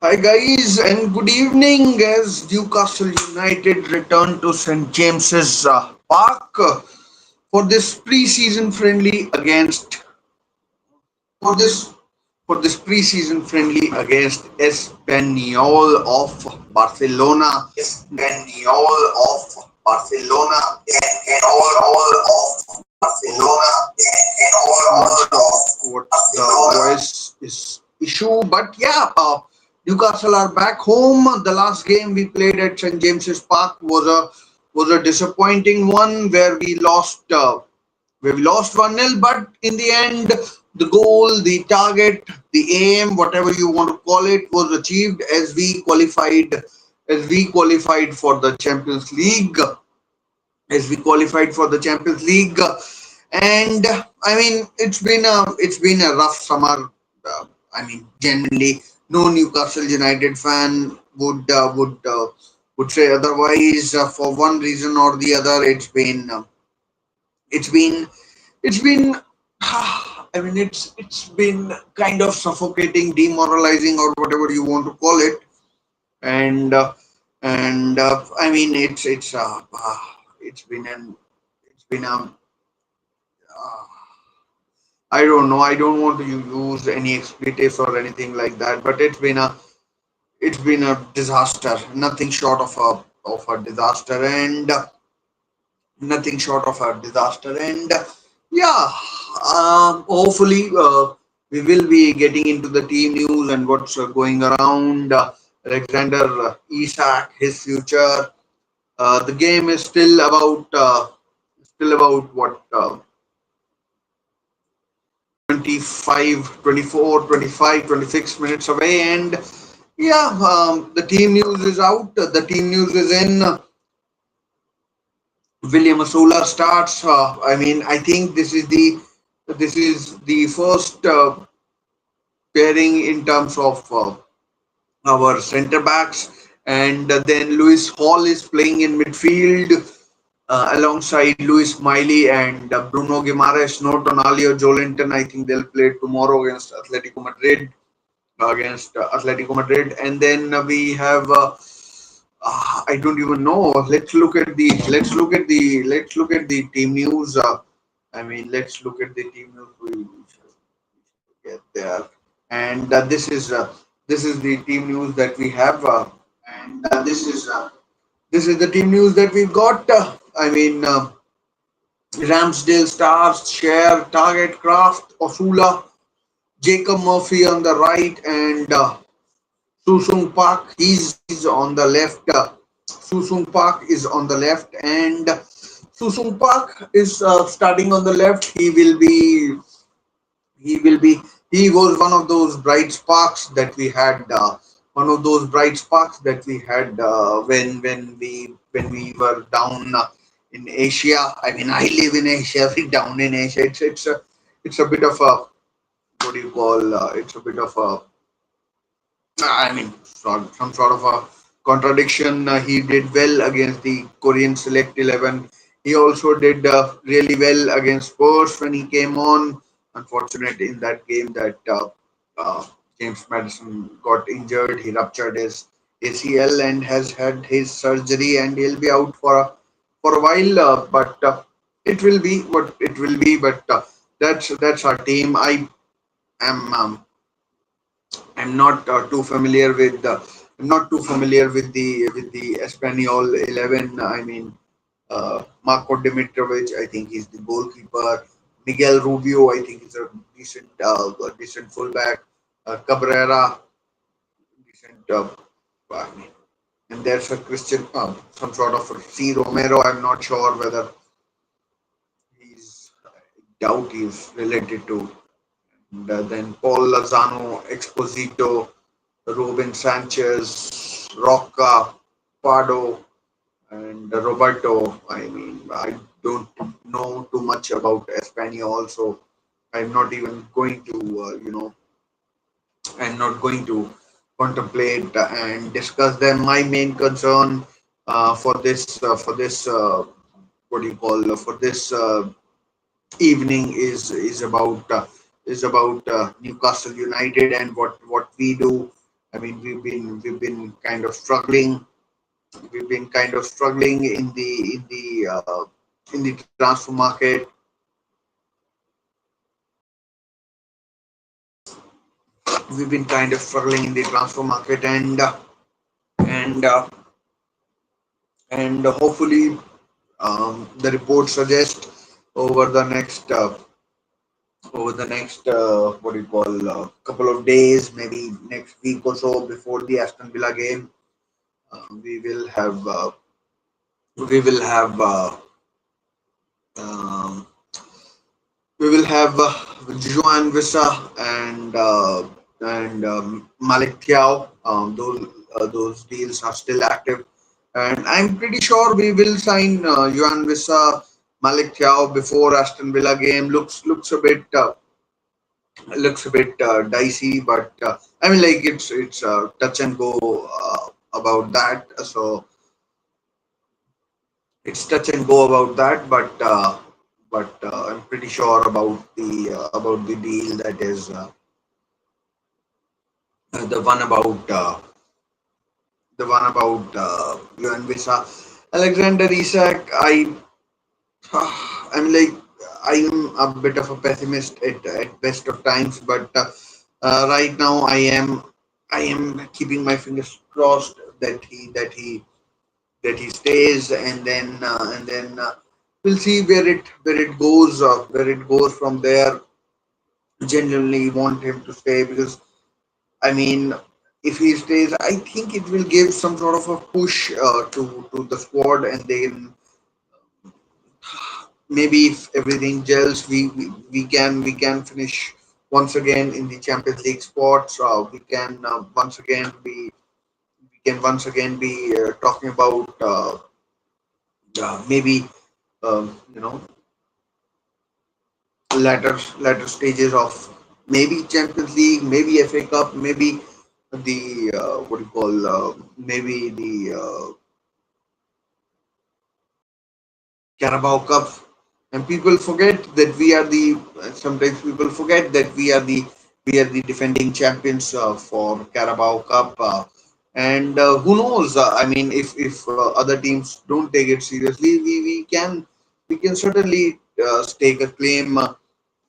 Hi guys and good evening as Newcastle United return to St James's Park for this pre-season friendly against for this for this pre-season friendly against Espanyol of Barcelona. Espanyol of Barcelona. Espanyol of Barcelona. Not sure what the voice is issue, but yeah, Newcastle are back home. The last game we played at St James's Park was a disappointing one where we lost 1-0, but in the end, the goal, the target, the aim, whatever you want to call it, was achieved as we qualified for the Champions League. As we qualified for the Champions League, and I mean it's been a rough summer. Genuinely, no Newcastle United fan would say otherwise. For one reason or the other, it's been it's been it's been kind of suffocating, demoralizing, or whatever you want to call it. And I mean it's been an it's been a uh, I don't know. I don't want to use any expletives or anything like that, but it's been a disaster. Nothing short of a disaster, and nothing short of a disaster. And yeah, hopefully we will be getting into the team news and what's going around. Alexander Isak, his future. The game is still about what 25, 24, 25, 26 minutes away. And yeah, the team news is out. The team news is in. William Asula starts. I think this is the first pairing in terms of our centre backs, and then Lewis Hall is playing in midfield alongside Luis Miley and Bruno Guimaraes. No Tonali or Jolinton. I think they'll play tomorrow against Atletico Madrid. And then we have. I don't even know. Let's look at the team news. Let's look at the team news. We should get there, and this is the team news that we have. And this is the team news that we've got. Ramsdale stars, Share, Target, Kraft, Osula, Jacob Murphy on the right, and Susung Park. He's on the left. Susung Park is on the left, and Susung Park is starting on the left. He will be. He was one of those bright sparks that we had. One of those bright sparks that we had when we were down in Asia. I live in Asia. We down in Asia. It's a bit of a what do you call? It's a bit of a some sort of a contradiction. He did well against the Korean Select 11. He also did really well against Spurs when he came on. Unfortunate in that game that James Madison got injured. He ruptured his ACL and has had his surgery, and he'll be out for a while. But it will be what it will be. But that's our team. Am I'm not too familiar with the I'm not too familiar with the Espanyol 11. Marco Dimitrovic, I think he's the goalkeeper. Miguel Rubio, I think he's a decent fullback. Cabrera, decent. I mean, and there's a Christian, some sort of C Romero. I'm not sure whether he's. I doubt he's related to. And then Paul Lozano, Exposito, Ruben Sanchez, Rocca, Pardo, and Roberto. I don't know too much about Espanyol, so I'm not even going to, I'm not going to contemplate and discuss them. My main concern what do you call, for this evening is about Newcastle United and what we do. I mean, we've been kind of struggling. We've been kind of struggling in the transfer market. We've been kind of struggling in the transfer market, and and hopefully the reports suggest over the next what do you call couple of days, maybe next week or so before the Aston Villa game, we will have um, we will have Juan Visa and Malik Thiaw. Those deals are still active, and I'm pretty sure we will sign Juan Visa, Malik Thiaw before Aston Villa game. Looks a bit dicey, but I mean, like it's touch and go about that. So it's touch and go about that, but I'm pretty sure about the deal that is the one about Juan Visa. Alexander Isak, I'm like I'm a bit of a pessimist at best of times, but right now I am keeping my fingers crossed that he stays, and then we'll see where it goes from there. Genuinely want him to stay because I mean, if he stays, I think it will give some sort of a push to the squad, and then maybe if everything gels, we can finish once again in the Champions League spots. We can once again be talking about maybe you know latter stages of maybe Champions League, maybe FA Cup, maybe the what do you call maybe the Carabao Cup, and people forget that we are the. Sometimes people forget that we are the defending champions for Carabao Cup, and who knows? I mean, if other teams don't take it seriously, we can certainly stake a claim.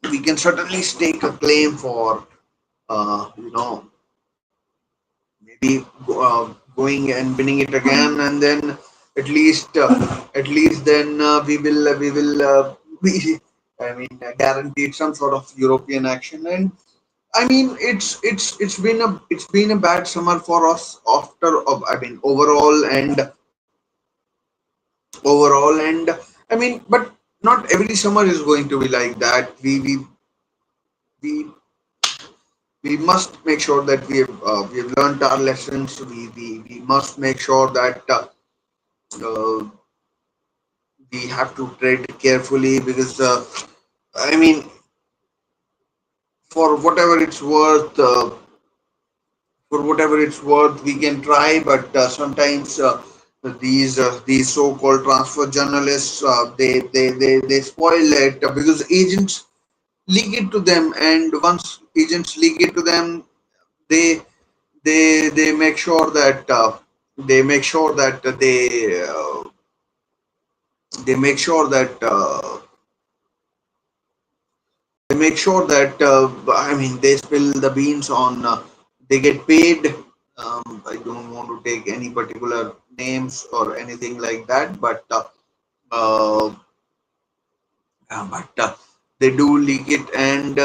We can certainly stake a claim for maybe going and winning it again, and then at least then we I mean guaranteed some sort of European action. And I mean it's been a bad summer for us I mean overall, and I mean, but not every summer is going to be like that. We we must make sure that we have learned our lessons. We must make sure that uh, we have to tread carefully because I mean, for whatever it's worth, we can try, but sometimes these so-called transfer journalists they spoil it because agents leak it to them, and once agents leak it to them, they they make sure that they make sure that I mean they spill the beans on they get paid. I don't want to take any particular names or anything like that, uh, but they do leak it, and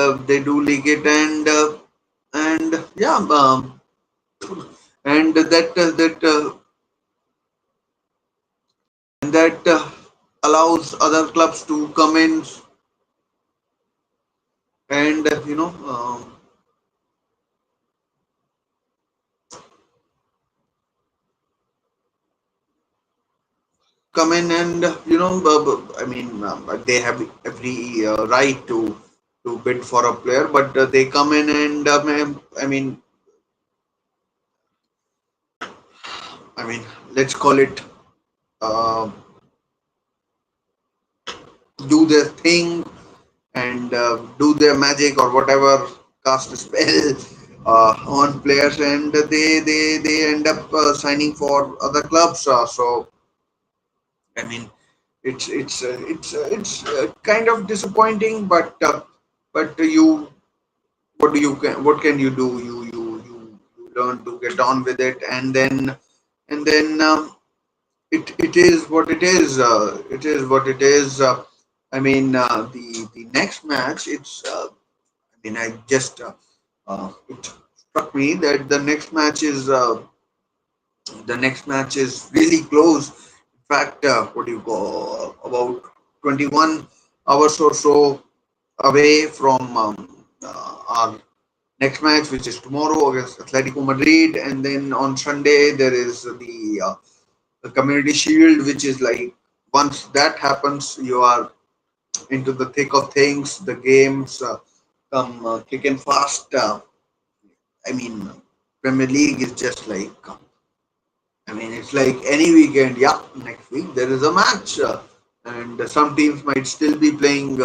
yeah, and that allows other clubs to come in and come in and I mean they have every right to bid for a player, but they come in and I mean let's call it uh, do their thing and do their magic or whatever, cast a spell, on players, and they end up signing for other clubs. So I mean, it's kind of disappointing, but you what can you do? You learn to get on with it, and then it is what it is. It is what it is. I mean, the next match. I mean, I just it struck me that the next match is really close. In fact, what do you call about 21 hours or so away from our next match, which is tomorrow against Atletico Madrid, and then on Sunday there is the Community Shield, which is like once that happens, you are into the thick of things. The games come thick and fast. I mean, Premier League is just like I mean, it's like any weekend. Yeah, next week there is a match, and some teams might still be playing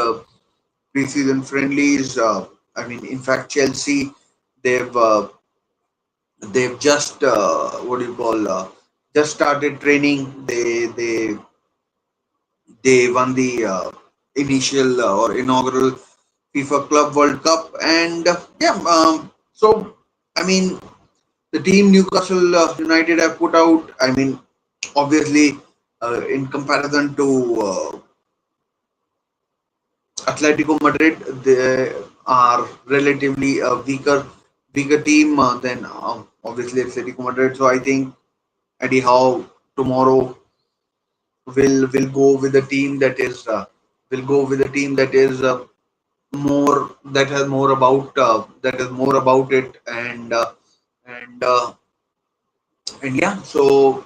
preseason friendlies. I mean, in fact, Chelsea they've uh, they've just what do you call just started training. They won the initial or inaugural FIFA Club World Cup, and yeah, so I mean the team Newcastle United have put out. I mean, obviously, in comparison to Atletico Madrid, they are relatively a weaker team than obviously Atletico Madrid. So I think Eddie Howe tomorrow will go with a team that is more that has more about it, and and yeah, so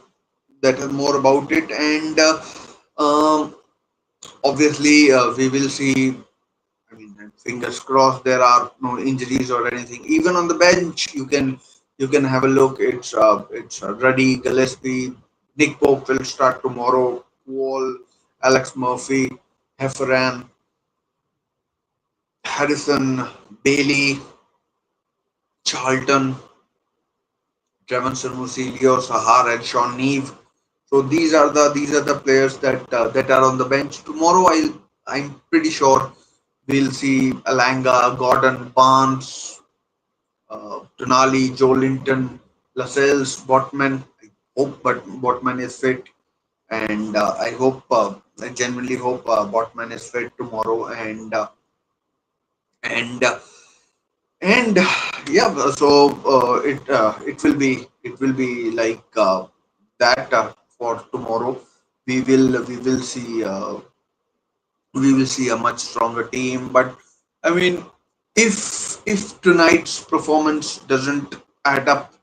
that has more about it, and um, obviously we will see. I mean, fingers crossed there are no injuries or anything. Even on the bench, you can have a look. It's Ruddy, Gillespie, Nick Pope will start tomorrow. Wall, Alex Murphy, Hefferan, Harrison, Bailey, Charlton, Trevenson Musilio, Sahar, and Sean Neve. So these are the players that are on the bench tomorrow. I'm pretty sure we'll see Alanga, Gordon, Barnes, Tonali, Joe Linton, Lascelles, Botman. I hope, but Botman is fit, and I genuinely hope Botman is fit tomorrow, and and yeah, so it will be like that for tomorrow. We will see a much stronger team. But I mean, if tonight's performance doesn't add up,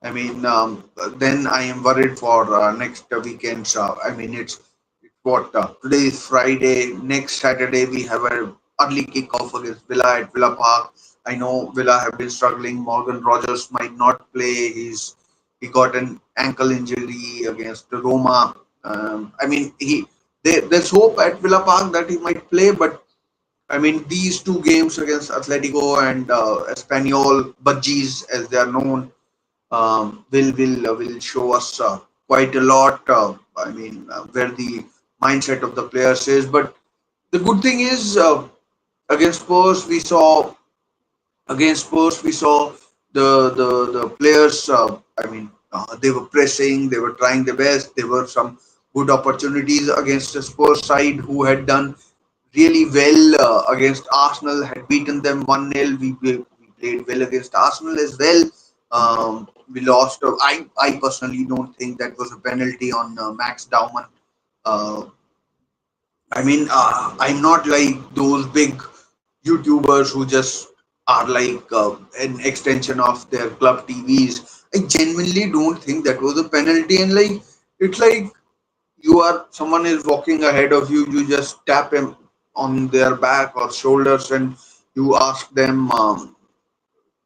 I mean, then I am worried for next weekend's. I mean, it's what today is Friday. Next Saturday we have a early kickoff against Villa at Villa Park. I know Villa have been struggling. Morgan Rogers might not play. He got an ankle injury against Roma. I mean, there's hope at Villa Park that he might play, but I mean, these two games against Atletico and Espanyol, Budgies as they are known, will show us quite a lot. I mean, where the mindset of the players is. But the good thing is, against Spurs, we saw the players. I mean, they were pressing, they were trying their best. There were some good opportunities against the Spurs side who had done really well against Arsenal, had beaten them 1-0. We played well against Arsenal as well. We lost. I personally don't think that was a penalty on Max Dauman. Uh, I mean, I'm not like those big YouTubers who just are like an extension of their club TVs. I genuinely don't think that was a penalty. And like, it's like someone is walking ahead of you, you just tap him on their back or shoulders, and you ask them,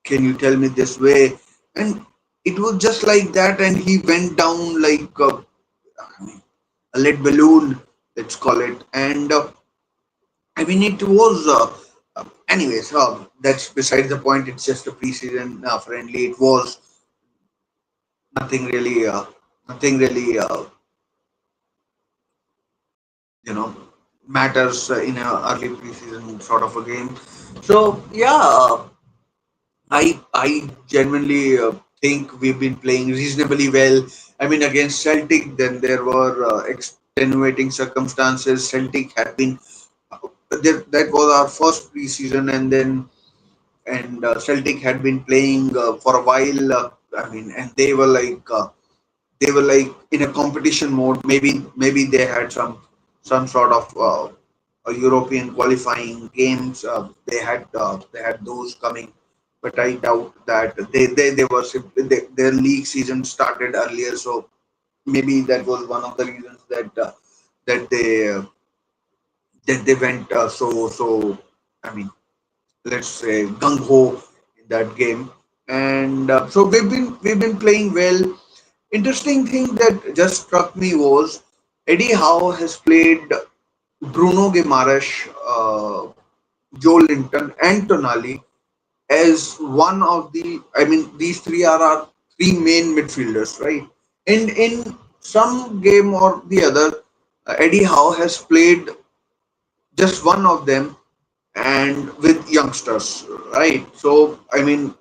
can you tell me this way? And it was just like that, and he went down like I mean, a lead balloon, let's call it. And I mean, it was. Anyways, that's besides the point. It's just a preseason friendly. It was nothing really, nothing really, you know, matters in a early preseason sort of a game. So yeah, I genuinely think we've been playing reasonably well. I mean, against Celtic, then there were extenuating circumstances. Celtic had been that was our first preseason, and then and Celtic had been playing for a while. I mean, and they were like in a competition mode. Maybe they had some sort of European qualifying games. They had those coming, but I doubt that they were simply their league season started earlier. So maybe that was one of the reasons that they went so. I mean, let's say gung ho in that game, and so we've been playing well. Interesting thing that just struck me was Eddie Howe has played Bruno Guimaraes, Joe Linton, and Tonali as one of the. I mean, these three are our three main midfielders, right? And in some game or the other, Eddie Howe has played just one of them and with youngsters, right? So I mean,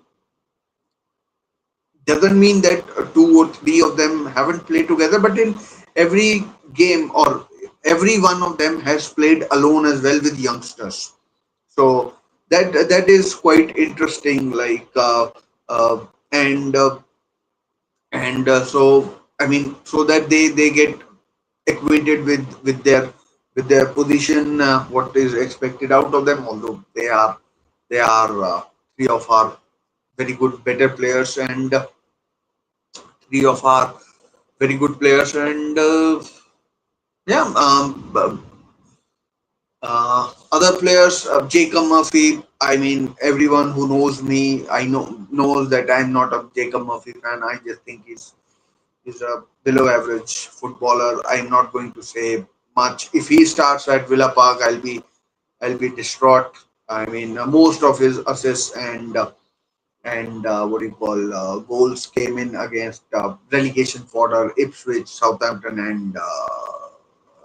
doesn't mean that two or three of them haven't played together, but in every game or every one of them has played alone as well with youngsters. So that is quite interesting. Like and so I mean, so that they get acquainted with their position, what is expected out of them. Although they are three of our very good better players and three of our very good players and yeah other players, Jacob Murphy. I mean, everyone who knows me, I know knows that I'm not a Jacob Murphy fan. I just think he's a below average footballer. I'm not going to say much. If he starts at Villa Park, I'll be distraught. I mean, most of his assists and what do you call goals came in against relegation fodder Ipswich, Southampton, and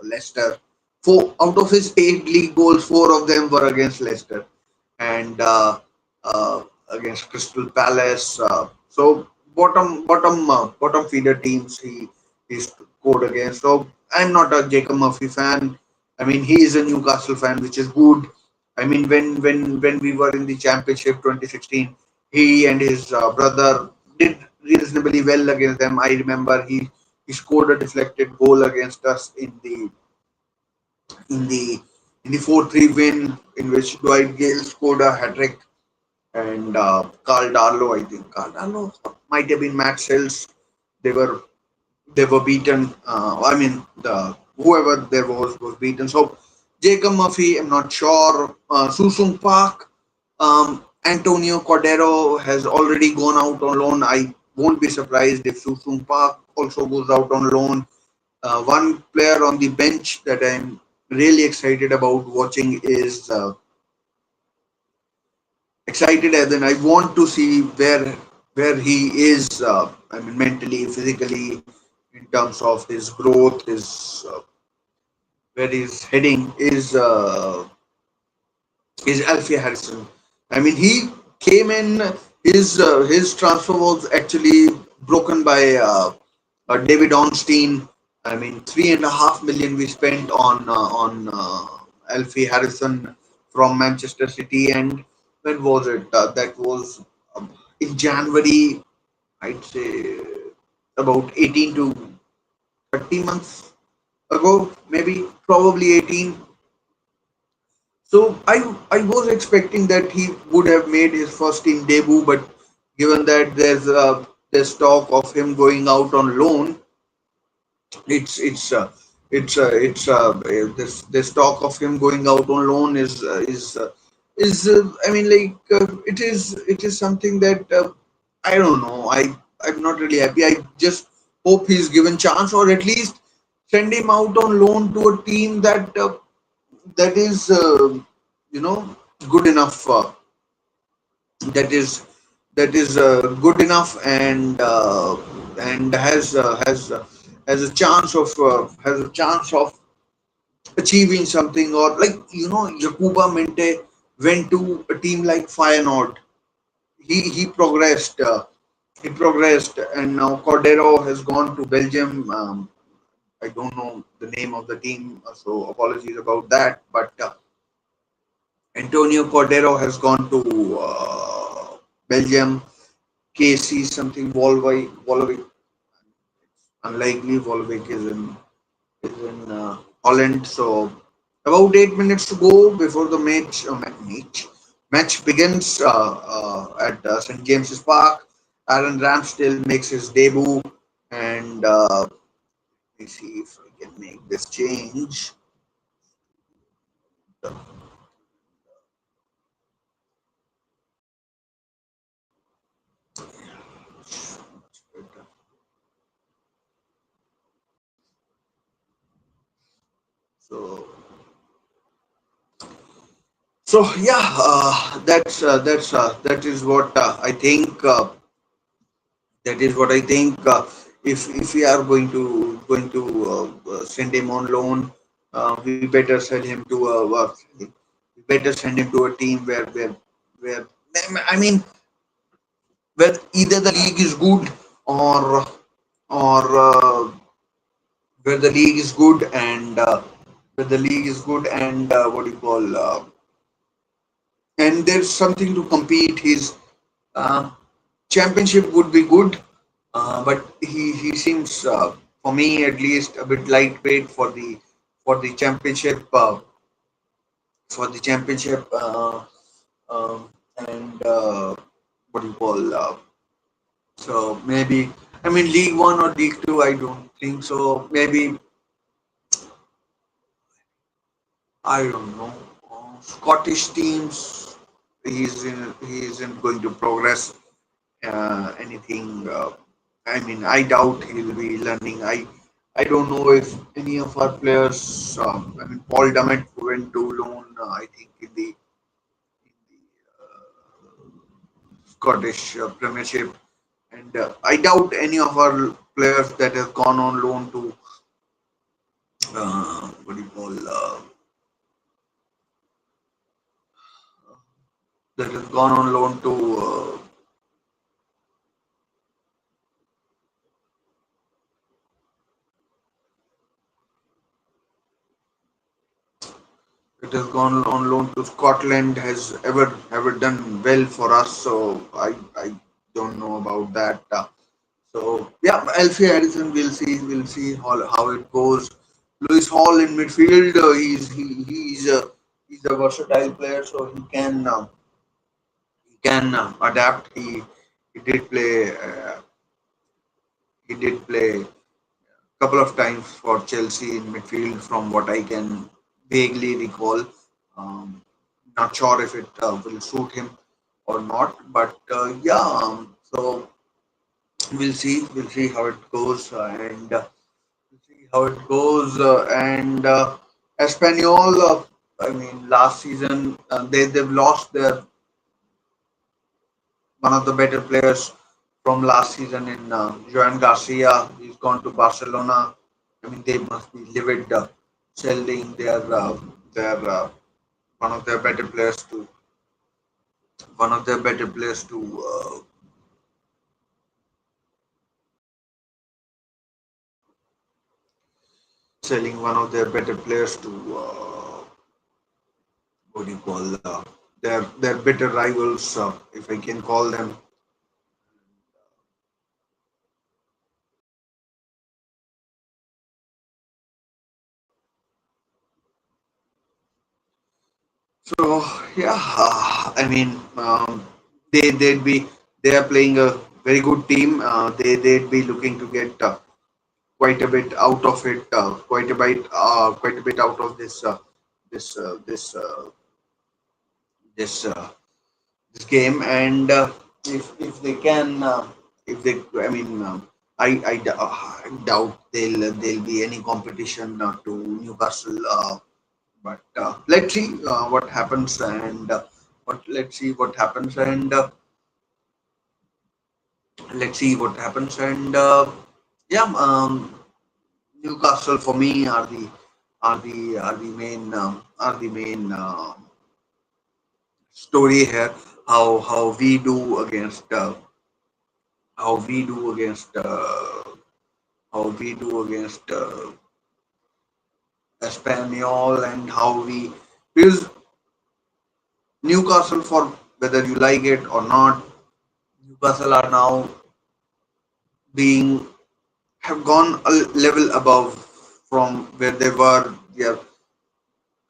Leicester. Four out of his eight league goals, four of them were against Leicester and against Crystal Palace. So bottom feeder teams he scored against. So I'm not a Jacob Murphy fan. I mean, he is a Newcastle fan, which is good. I mean, when we were in the Championship 2016, he and his brother did reasonably well against them. I remember he scored a deflected goal against us in the in the 4-3 win in which Dwight Gale scored a hat trick and Carl Darlow, I think Carl Darlow might have been Matt Sells. They were they were beaten. I mean, the whoever there was beaten. So Jacob Murphy, I'm not sure. Susung Park, Antonio Cordero has already gone out on loan. I won't be surprised if Susung Park also goes out on loan. One player on the bench that I'm really excited about watching is excited as in I want to see where he is. I mean, mentally, physically, in terms of his growth, his where he's heading is Alfie Harrison. I mean, he came in. His transfer was actually broken by David Ornstein. I mean, 3.5 million we spent on Alfie Harrison from Manchester City, and when was it? That was in January. I'd say about 18 to 30 months ago, maybe probably 18. So I was expecting that he would have made his first team debut, but given that there's talk of him going out on loan, it's it's uh, this talk of him going out on loan is I mean like it is something that I don't know. I'm not really happy. I just hope he's given chance or at least send him out on loan to a team that that is you know good enough. That is good enough, and has a chance of achieving something, or like Yakuba Mente went to a team like Feyenoord. He progressed. And now Cordero has gone to Belgium. I don't know the name of the team, so apologies about that. But Antonio Cordero has gone to Belgium. KC something Volvic. Unlikely Volvic is in Holland. So about 8 minutes to go before the match begins at St James's Park. Aaron Ramsdale makes his debut, and let me see if I can make this change. So yeah, that is what I think. That is what I think. If we are going to send him on loan, we better send him to we better send him to a team where I mean where either the league is good, or or where the league is good, and what do you call, and there's something to compete. His uh, championship would be good, but he seems, for me at least, a bit lightweight for the championship. For the championship, and what do you call? So maybe, I mean, League One or League Two. I don't think so. Maybe, I don't know. Scottish teams. He isn't going to progress anything. I mean, I doubt he'll be learning. I don't know if any of our players. I mean, Paul Dummett went to loan. I think in the Scottish Premiership, and I doubt any of our players that have gone on loan to what do you call, that has gone on loan to. It has gone on loan to Scotland, has ever done well for us. So I don't know about that. So yeah, Alfie Addison, we'll see how it goes. Lewis Hall in midfield, he's a versatile player, so he can adapt. He did play he did play couple of times for Chelsea in midfield, from what I can vaguely recall. Um, Not sure if it will suit him or not, but yeah. So we'll see how it goes, and we'll see how it goes. And Espanyol, I mean, last season they've lost their one of the better players from last season in Joan Garcia. He's gone to Barcelona. I mean, they must be livid, selling their one of their better players to one of their better players to selling one of their better players to what do you call, their bitter rivals, if I can call them. So yeah, I mean, they'd be they are playing a very good team. They'd be looking to get quite a bit out of it, quite a bit out of this uh, this uh, this this game. And if they can, if they, I mean, I doubt there'll be any competition to Newcastle. But let's see what happens. And But let's see what happens, and let's see what happens, and yeah, Newcastle for me are the main story here. How we do against how we do against how we do against Espanyol, and how we, because Newcastle, for whether you like it or not, Newcastle are now being, have gone a level above from where they were. Yeah,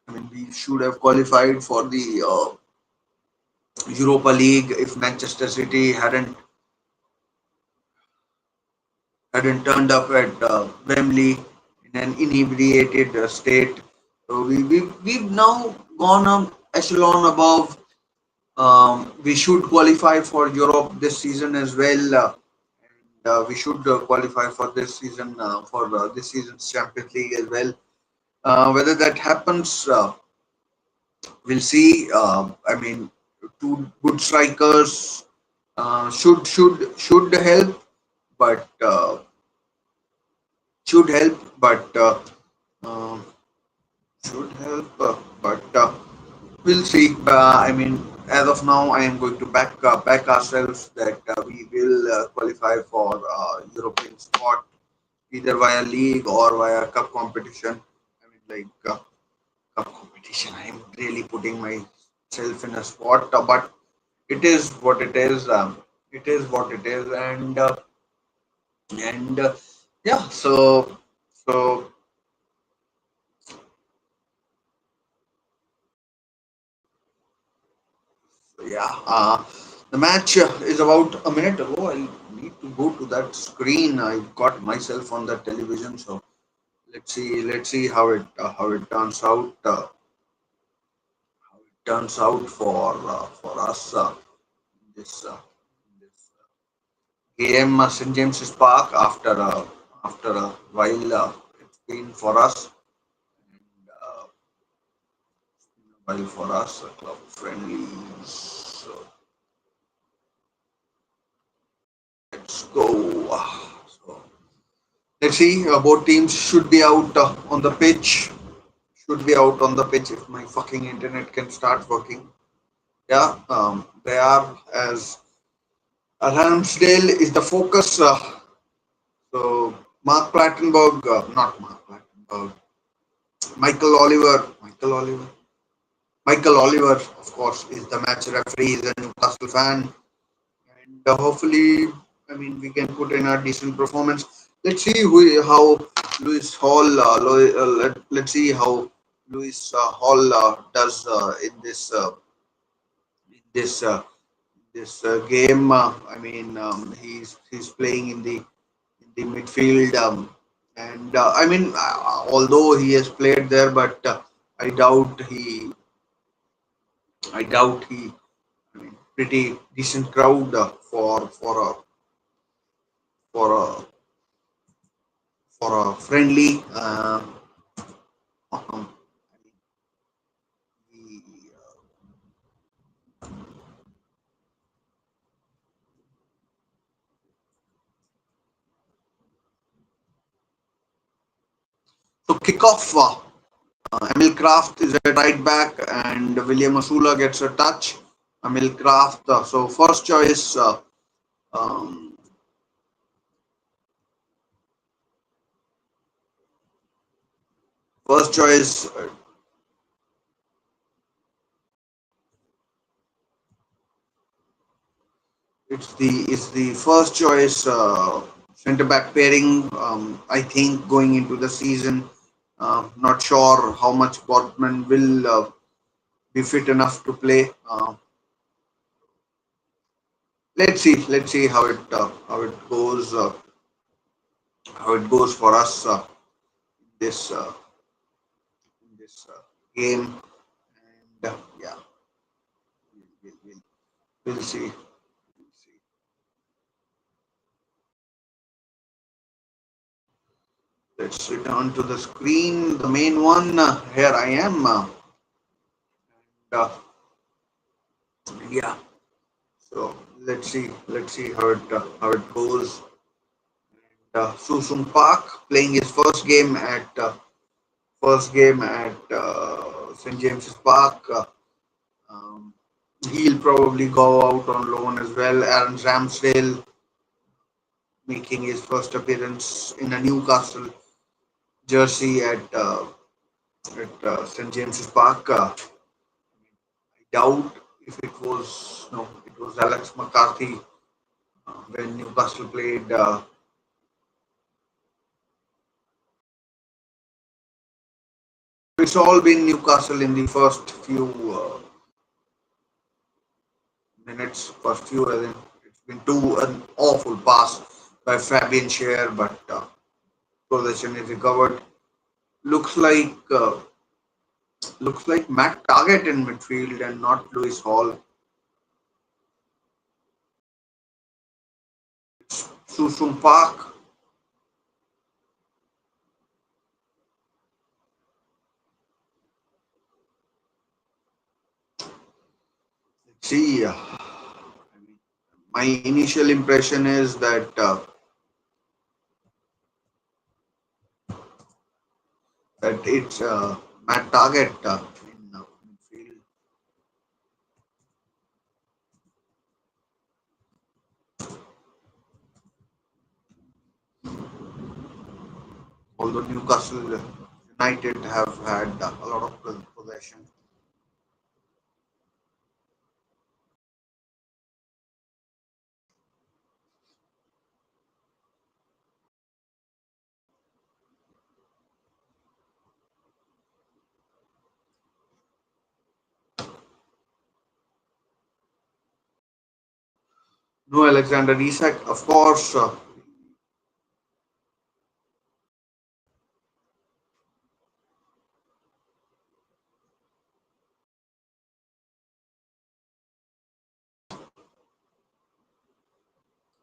I mean, we should have qualified for the Europa League if Manchester City hadn't turned up at Wembley in an inebriated state. So we've now gone up echelon above. We should qualify for Europe this season as well. We should qualify for this season's Champions League as well. Whether that happens, we'll see. I mean, two good strikers should help, but should help, but uh, should help, but we'll see. I mean, as of now, I am going to back ourselves that we will qualify for European spot either via league or via cup competition. I mean, like cup competition. I am really putting myself in a spot, but it is what it is. It is what it is, and yeah. So yeah. The match is about a minute ago. I need to go to that screen. I got myself on that television, so let's see how it turns out. How it turns out for us this this game, St James's Park, after a while. It's been for us, and while for us, club friendlies. So let's go. So let's see. Both teams should be out on the pitch. Should be out on the pitch if my fucking internet can start working. Yeah, they are, as Ramsdale is the focus. So not Mark Plattenberg, Michael Oliver, of course, is the match referee. He's a Newcastle fan, and hopefully, I mean, we can put in a decent performance. Let's see how Lewis Hall. Let's see how Lewis Hall does in this game. I mean, he's playing in the midfield, and I mean, although he has played there, but I doubt he I doubt he. I mean, pretty decent crowd for a for a friendly. Um, the, so kickoff. Emil Kraft is at right back, and William Asula gets a touch. Emil Kraft. So um, first choice. It's the first choice centre back pairing. I think going into the season, not sure how much Portman will be fit enough to play. Let's see how it goes for us this in this game, and yeah, we'll see. We'll see. Let's return to the screen, the main one. Here I am. And, Yeah. So let's see how it goes. Susung Park playing his first game at St James's Park. Um, he'll probably go out on loan as well. Aaron Ramsdale making his first appearance in a Newcastle jersey at St James's Park. I doubt if it was no, it was Alex McCarthy when Newcastle played. It's all been Newcastle in the first few minutes, first few. I think it's been too an awful pass by Fabian Scher, but possession is recovered. Looks like uh, looks like Matt Target in midfield and not Lewis Hall. Susum Park. See, my initial impression is that it's Matt Target in midfield. Although Newcastle United have had a lot of possession. No Alexander Isak, of course.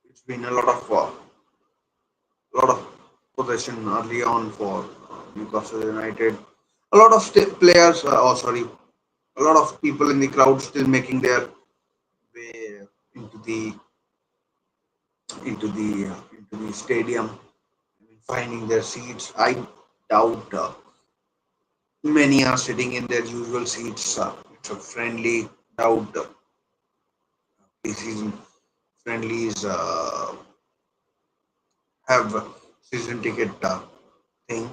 It's been a lot of possession early on for Newcastle United. A lot of players, oh sorry, a lot of people in the crowd still making their way into the stadium, finding their seats. I doubt many are sitting in their usual seats. It's a friendly doubt preseason friendlies have season ticket thing.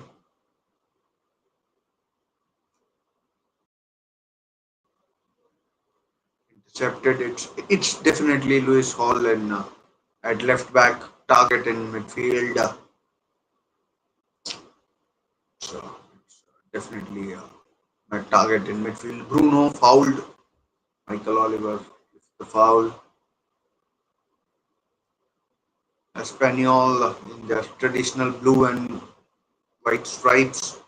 Intercepted. It's definitely Lewis Hall and at left back, Target in midfield. So it's definitely a target in midfield. Bruno fouled Michael Oliver. The foul. Espanyol in their traditional blue and white stripes.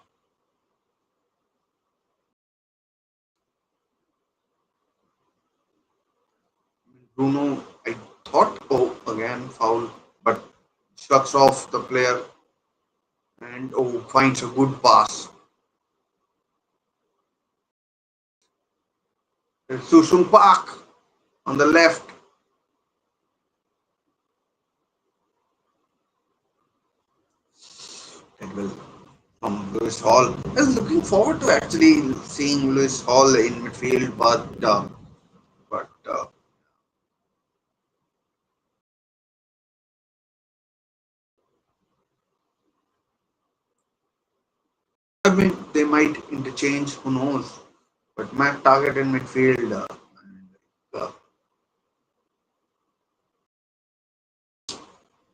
Bruno, I thought, oh, again foul, but shuts off the player and oh, finds a good pass. Susung Park on the left. That will from Lewis Hall. I was looking forward to actually seeing Lewis Hall in midfield, but I mean they might interchange. Who knows? But Matt Target in midfield. Uh,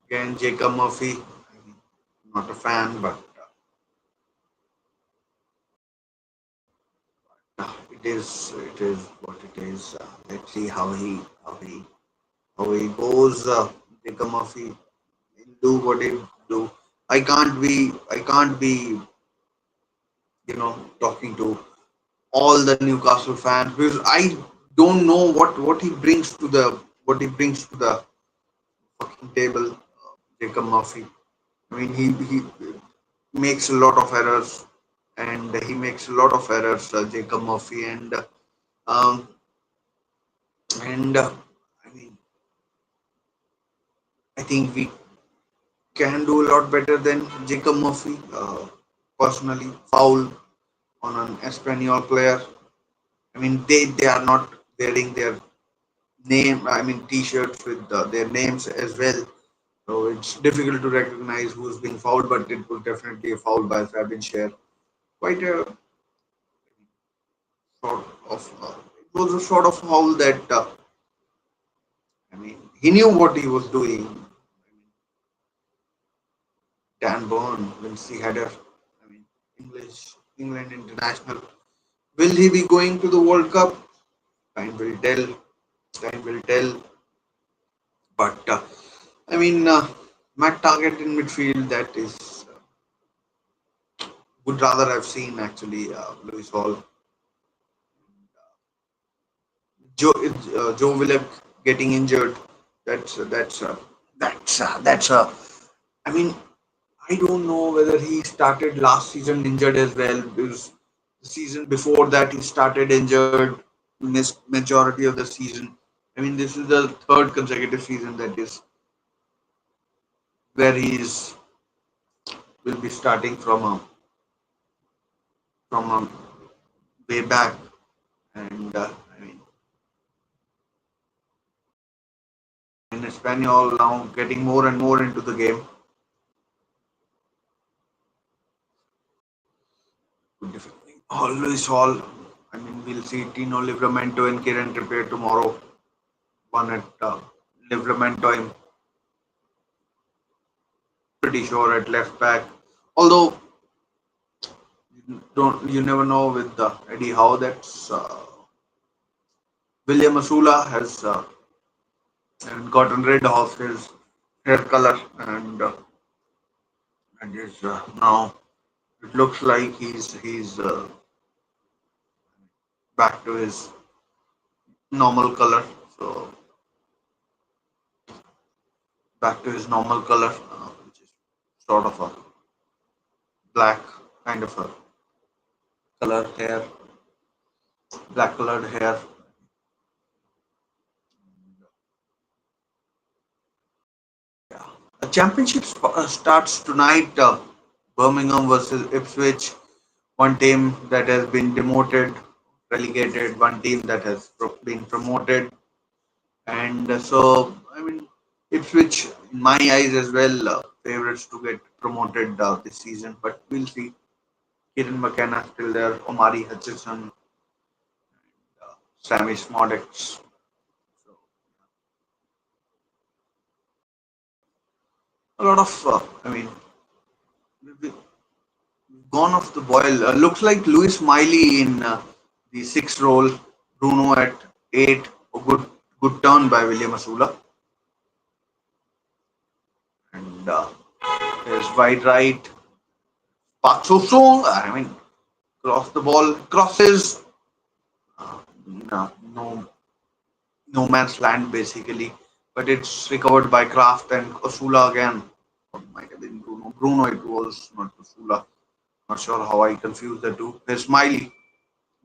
Again, Jacob Murphy. Not a fan, but it is what it is. Let's see how he goes. Jacob Murphy he'll do what he do. I can't be talking to all the Newcastle fans because I don't know what he brings to the fucking table. Jacob Murphy. I mean, he makes a lot of errors, and he makes a lot of errors, Jacob Murphy, and um, And I mean, I think we can do a lot better than Jacob Murphy. Personally, foul on an Espanyol player. I mean, they are not wearing their name. I mean, T-shirts with their names as well. So it's difficult to recognize who's being fouled, but it was definitely a foul by Fabian Scher. Quite a sort of it was a sort of foul that I mean he knew what he was doing. Dan Burn, Vinci header. I mean English England international. Will he be going to the World Cup? Time will tell. Time will tell. But I mean, Matt Target in midfield that is would rather have seen actually Lewis Hall, Joe Willock getting injured. That's that's I mean, I don't know whether he started last season injured as well because the season before that he started injured, missed majority of the season. I mean, this is the third consecutive season that is where he is will be starting from a way back, and I mean, in Espanol now getting more and more into the game. Always all. I mean, we'll see Tino Livramento and Kieran Trippier tomorrow. One at Livramento, I'm pretty sure at left back. Although don't you never know with Eddie Howe. That's William Asula has gotten rid of his hair color and is now it looks like he's back to his normal color. So back to his normal color, which is sort of a black kind of a color hair, black colored hair. The championship starts tonight. Birmingham versus Ipswich, one team that has been demoted, relegated, one team that has been promoted, and so I mean Ipswich, in my eyes as well, favorites to get promoted this season. But we'll see. Kieran McKenna still there, Omari Hutchinson, Sammy Smodix. So a lot of, I mean, we've gone off the boil. Looks like Lewis Miley in the sixth role, Bruno at eight. A good turn by William Asula, and there's wide right. Park So Sung. I mean, cross the ball, crosses. No, no man's land basically, but it's recovered by Kraft and Asula again. Or might have been Bruno. Bruno it was, not Asula. Not sure how I confused the two. There's Smiley,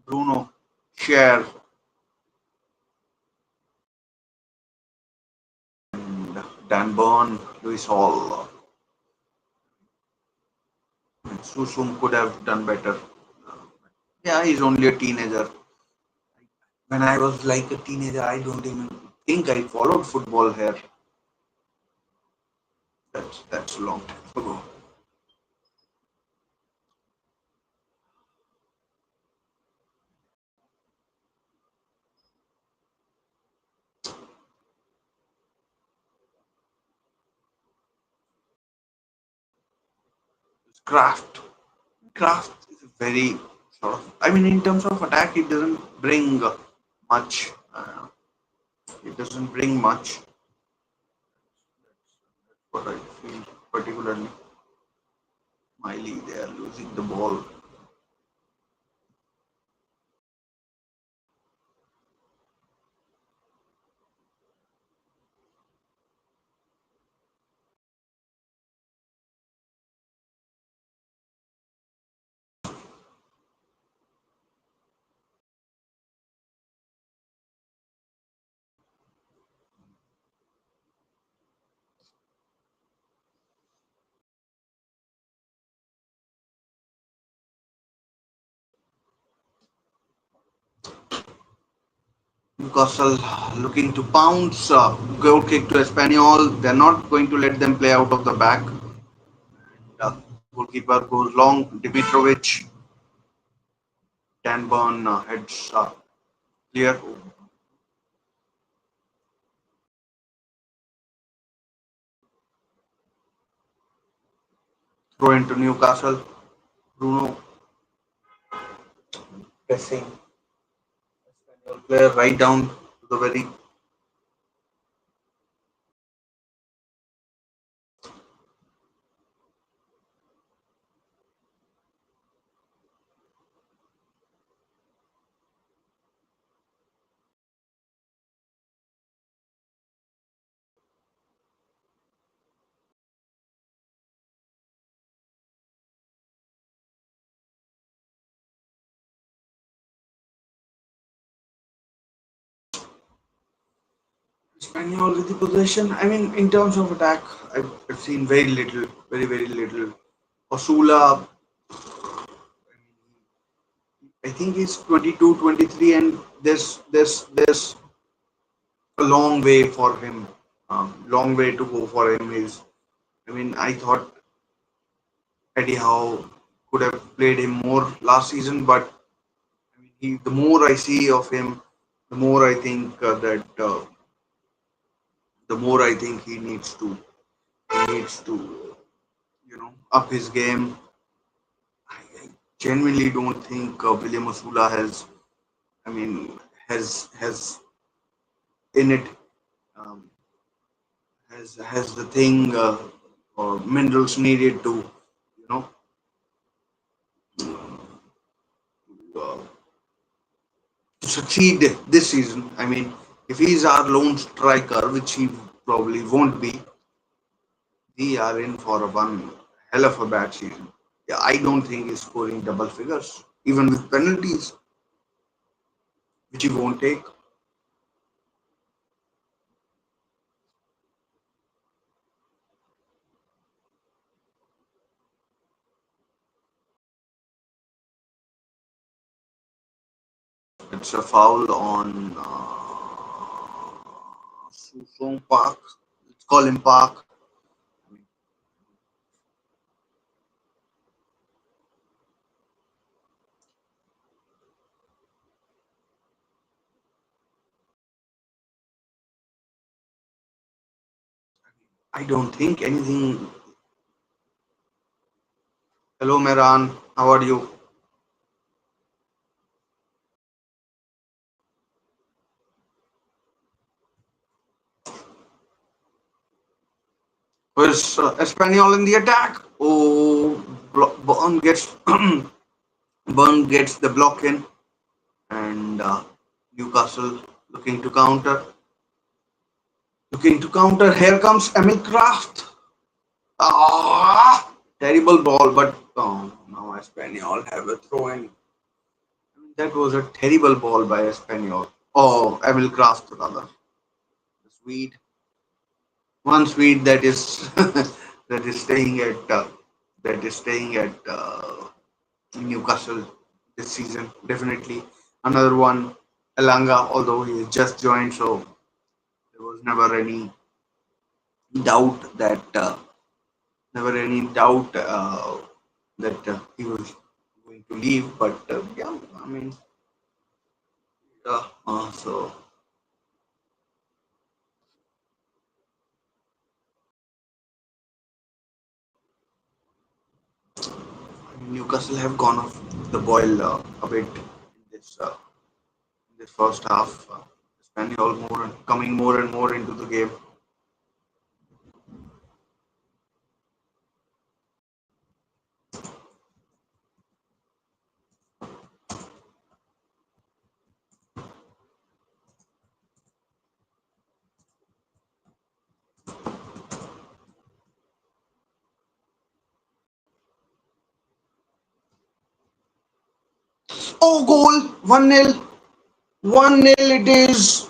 Bruno, Cher, and Dan Burn, Louis Hall. Susum could have done better. Yeah, he's only a teenager. When I was like a teenager, I don't even think I followed football here. That's a long time ago. Kraft. Kraft is very sort of. I mean, in terms of attack, it doesn't bring much. It doesn't bring much. What I feel particularly. Miley, they are losing the ball. Newcastle looking to pounce. Goal kick to Espanyol. They're not going to let them play out of the back. Goalkeeper goes long. Dimitrovic. Danburn heads clear. Throw into Newcastle. Bruno pressing player right down to the very. Espanyol with the possession. I mean, in terms of attack, I've seen very little, very little. Osula, I think he's 22, 23, and there's a long way for him. Long way to go for him. Is I mean, I thought Eddie Howe could have played him more last season, but I mean, the more I see of him, the more I think that the more I think he needs to up his game. I genuinely don't think William Osula has. I mean, has in it um, has the thing or minerals needed to you know uh, to succeed this season. I mean, if he's our lone striker, which he probably won't be, we are in for a one hell of a bad season. Yeah, I don't think he's scoring double figures, even with penalties, which he won't take. It's a foul on Susong Park. Let's call him Park. I don't think anything. Hello, Meran. How are you? Where's Espanyol in the attack? Oh, Burn gets Burn gets the block in, and Newcastle looking to counter. Looking to counter. Here comes Emil Kraft. Ah, terrible ball, but now Espanyol have a throw in. That was a terrible ball by Espanyol. Oh, Emil Kraft rather. The Swede, one Swede that is that is staying at Newcastle this season. Definitely another one, Elanga. Although he has just joined, so there was doubt that never any doubt that he was going to leave. But yeah, I mean, so Newcastle have gone off the boil a bit in this first half. Spaniel coming more and more into the game. Oh, goal! 1-0. 1-0 it is.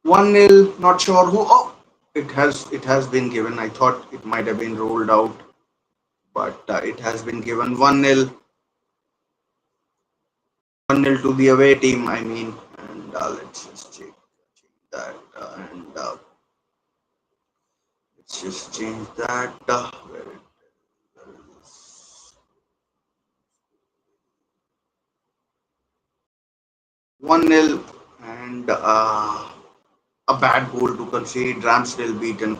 1-0. Not sure who. Oh, it has been given. I thought it might have been rolled out, but it has been given 1-0 to the away team. I mean, and let's just change that, and let's just change that. Where it is 1-0, and a bad goal to concede. Ramsdale beaten.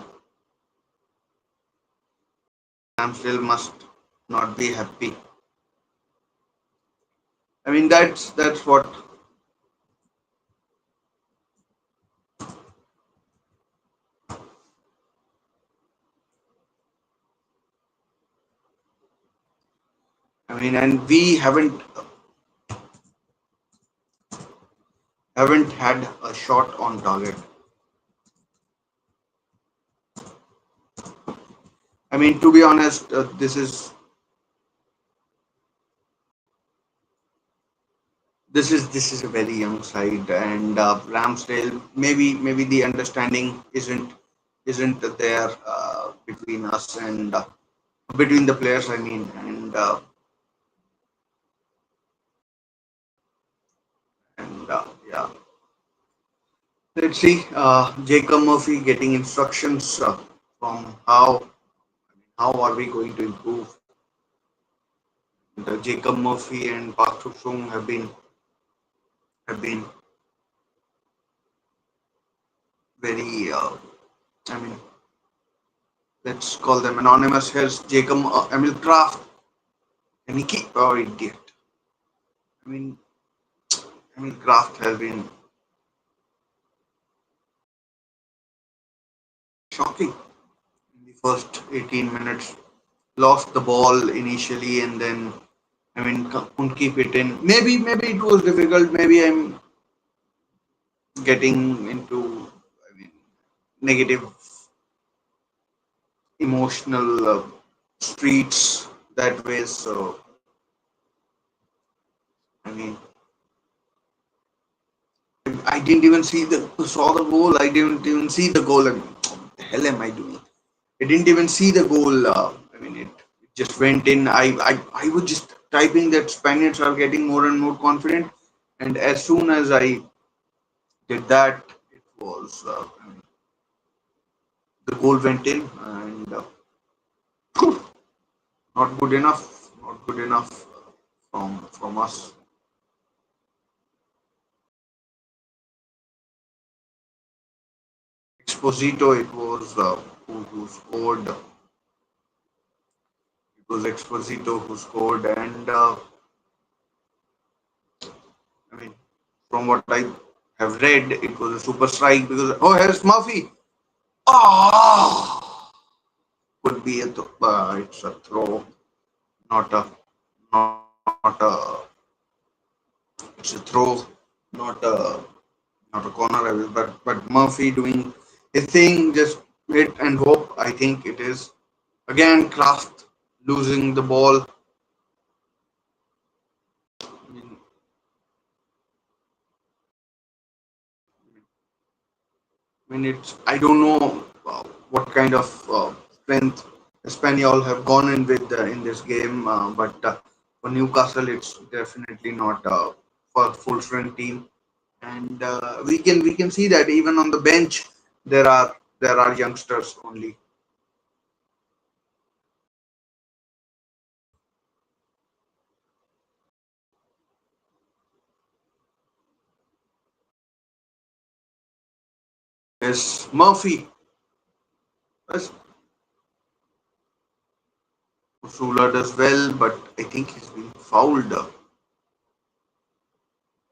Ramsdale must not be happy. I mean, that's what. I mean, and we haven't had a shot on target. I mean, to be honest, this is a very young side, and Ramsdale, maybe the understanding isn't there between us and between the players. I mean, and yeah, let's see. Jacob Murphy getting instructions from how are we going to improve. Jacob Murphy and Park Sung have been very. I mean, let's call them anonymous. Here's Jacob Emil Kraft. And he keep oh idiot. I mean, Kraft has been shocking in the first 18 minutes. Lost the ball initially, and then couldn't keep it in. Maybe it was difficult. Maybe I'm getting into negative emotional streets that way. So I mean, I didn't even saw the goal. I didn't even see the goal. I mean, what the hell am I doing? I didn't even see the goal. It just went in. I was just typing that Spaniards are getting more and more confident, and as soon as I did that, it was the goal went in, and not good enough. Not good enough from us. Exposito, it was who scored. It was Exposito who scored, and I mean, from what I have read, it was a super strike because here's Murphy. Oh, could be it's a throw, not a not a it's a throw, not a not a corner. But Murphy doing his thing, just hit and hope. I think it is again Kraft losing the ball. It's I don't know what kind of strength Espanyol have gone in with in this game, but for Newcastle, it's definitely not for full strength team, and we can see that even on the bench there are youngsters only. Yes, Murphy, yes, Sula does well, but I think he's been fouled.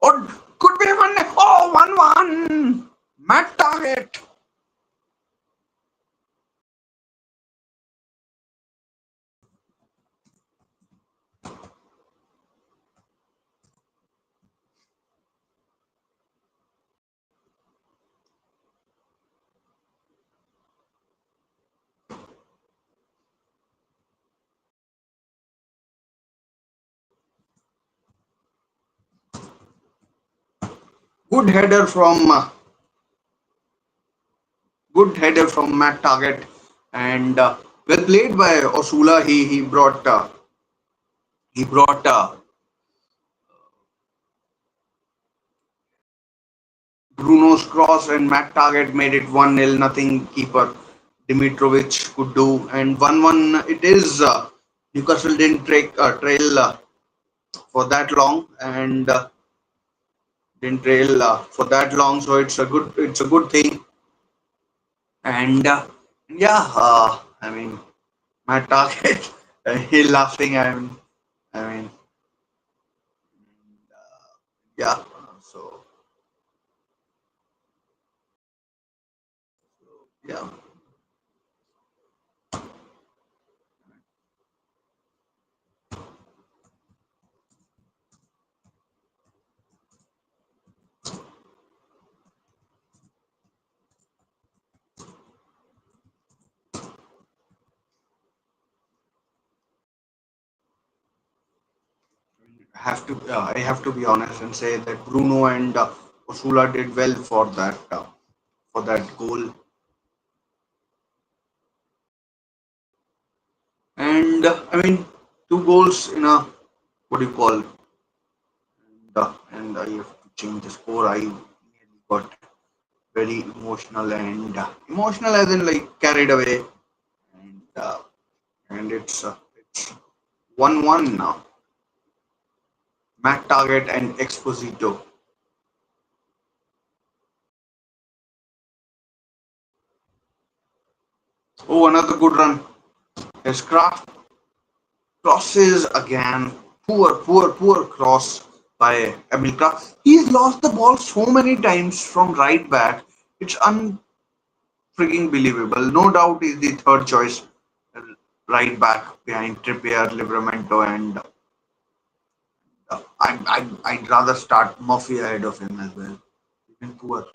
Or could be 1-1. Matt target. Good header from Good header from Matt Target, and well played by Osula. He brought Bruno's cross, and Matt Target made it 1-0. Nothing keeper Dimitrovic could do, and 1-1 it is. Newcastle didn't trail for that long, and didn't trail for that long, so it's a good thing. And yeah, I mean, Matt Target, he laughing. I mean, yeah. So yeah, I have to be honest and say that Bruno and Osula did well for that goal, and I mean, two goals in a, what do you call, and I have to change the score. I nearly got very emotional, and emotional as in like carried away, and it's 1-1 now. Mac Target and Exposito. Oh, another good run. His craft crosses again. Poor cross by Emilka. He's lost the ball so many times from right back. It's unfreaking believable. No doubt he's the third choice right back behind Trippier, Livramento, and I'd rather start Murphy ahead of him as well. Even poor.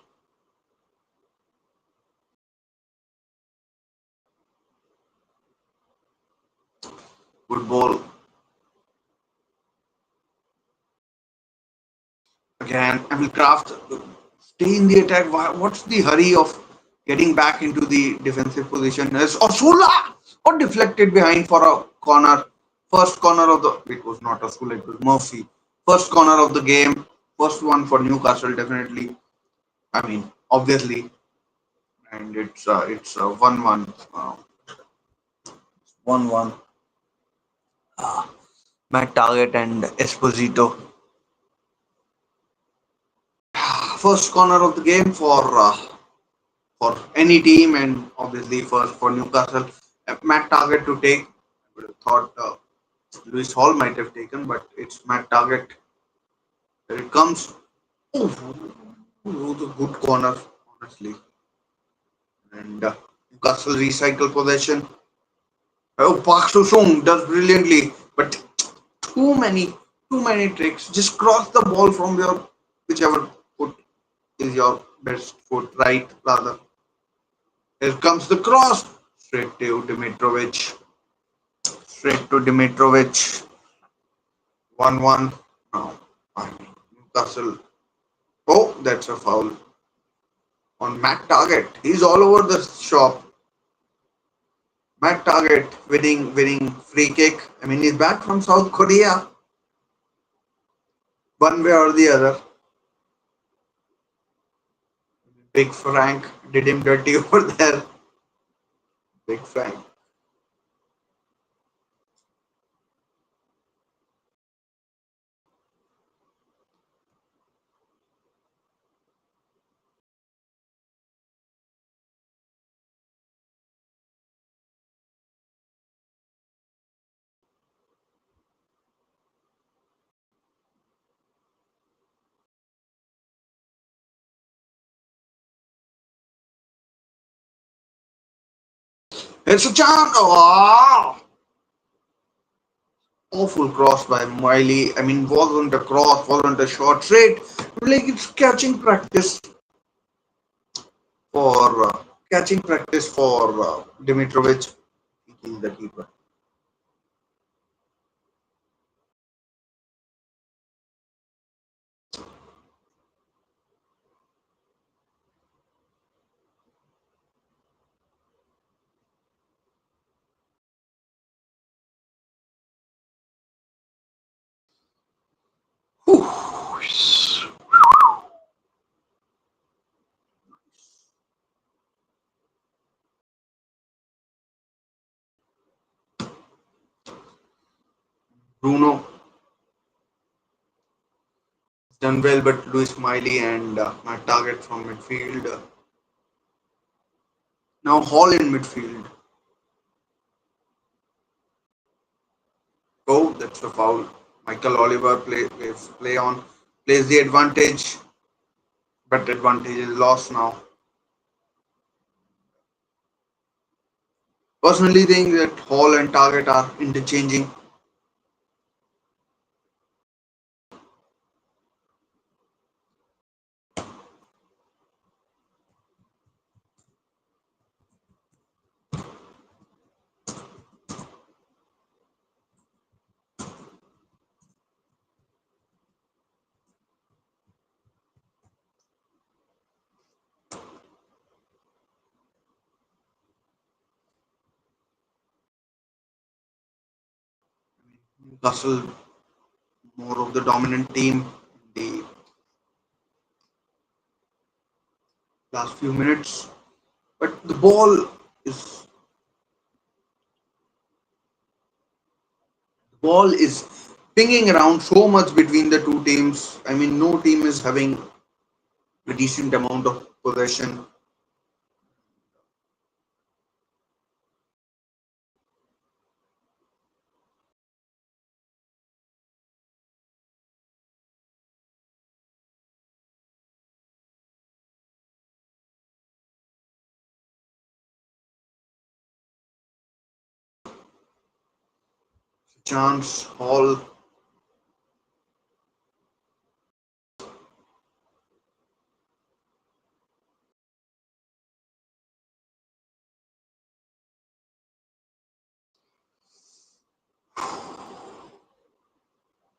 Good ball. Again, I mean, Kraft, stay in the attack. What's the hurry of getting back into the defensive position? As Osula or deflected behind for a corner. First corner of the. It was not Osula, it was Murphy. First corner of the game. First one for Newcastle, definitely. I mean, obviously. And it's 1-1. 1-1. Matt Target and Esposito. First corner of the game for any team, and obviously for Newcastle. Matt Target to take. I would have thought Lewis Hall might have taken, but it's Matt Target. Here it comes. Oh, the good corner, honestly. And Newcastle recycle possession. Oh, Park Sung does brilliantly, but too many, too many tricks. Just cross the ball from your whichever foot is your best foot, right? Rather. Here comes the cross. Straight to Dimitrovic. Straight to Dimitrovic. 1-1. Now, I mean, Newcastle. Oh, that's a foul on Matt Target. He's all over the shop. Matt Target winning free kick. I mean, he's back from South Korea, one way or the other. Big Frank did him dirty over there. Big Frank. It's a chance. Oh, awful cross by Miley. I mean, wasn't a cross, wasn't a short straight. Like it's for catching practice for Dimitrovic. He's the keeper. Bruno has done well, but Luis Miley and my target from midfield. Now Hall in midfield. Oh, that's a foul. Michael Oliver plays the advantage, but advantage is lost now. Personally, think that Hall and Target are interchanging. Newcastle more of the dominant team in the last few minutes, but is the ball is pinging around so much between the two teams. I mean, no team is having a decent amount of possession. 'Chance Hall.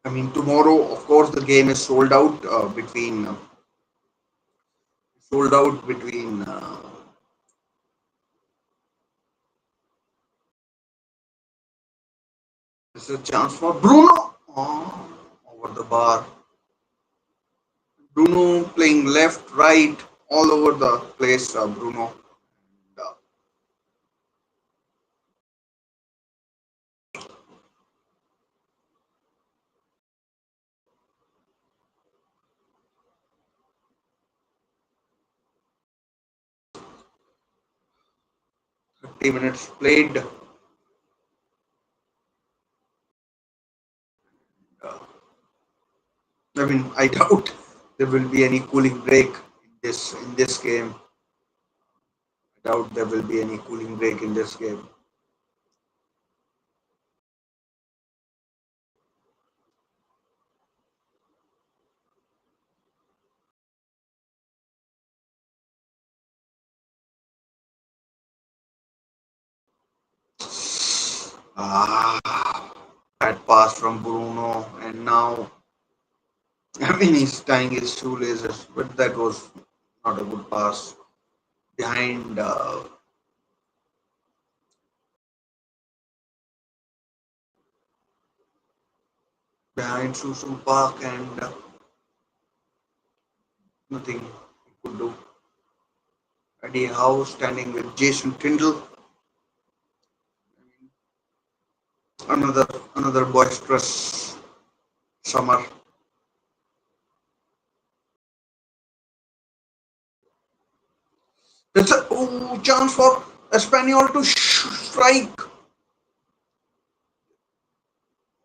I mean, tomorrow, of course, the game is sold out between. This is a chance for Bruno. Oh, over the bar. Bruno playing left, right, all over the place. Bruno. And, 30 minutes played. Uh, I mean, I doubt there will be any cooling break in this game. I doubt there will be any cooling break in this game. Ah, bad pass from Bruno, and now I mean he's tying his shoelaces, but that was not a good pass behind behind Susu Park, and nothing he could do. Eddie Howe standing with Jason Tyndall, another another boisterous summer. That's a chance for Espanyol to strike.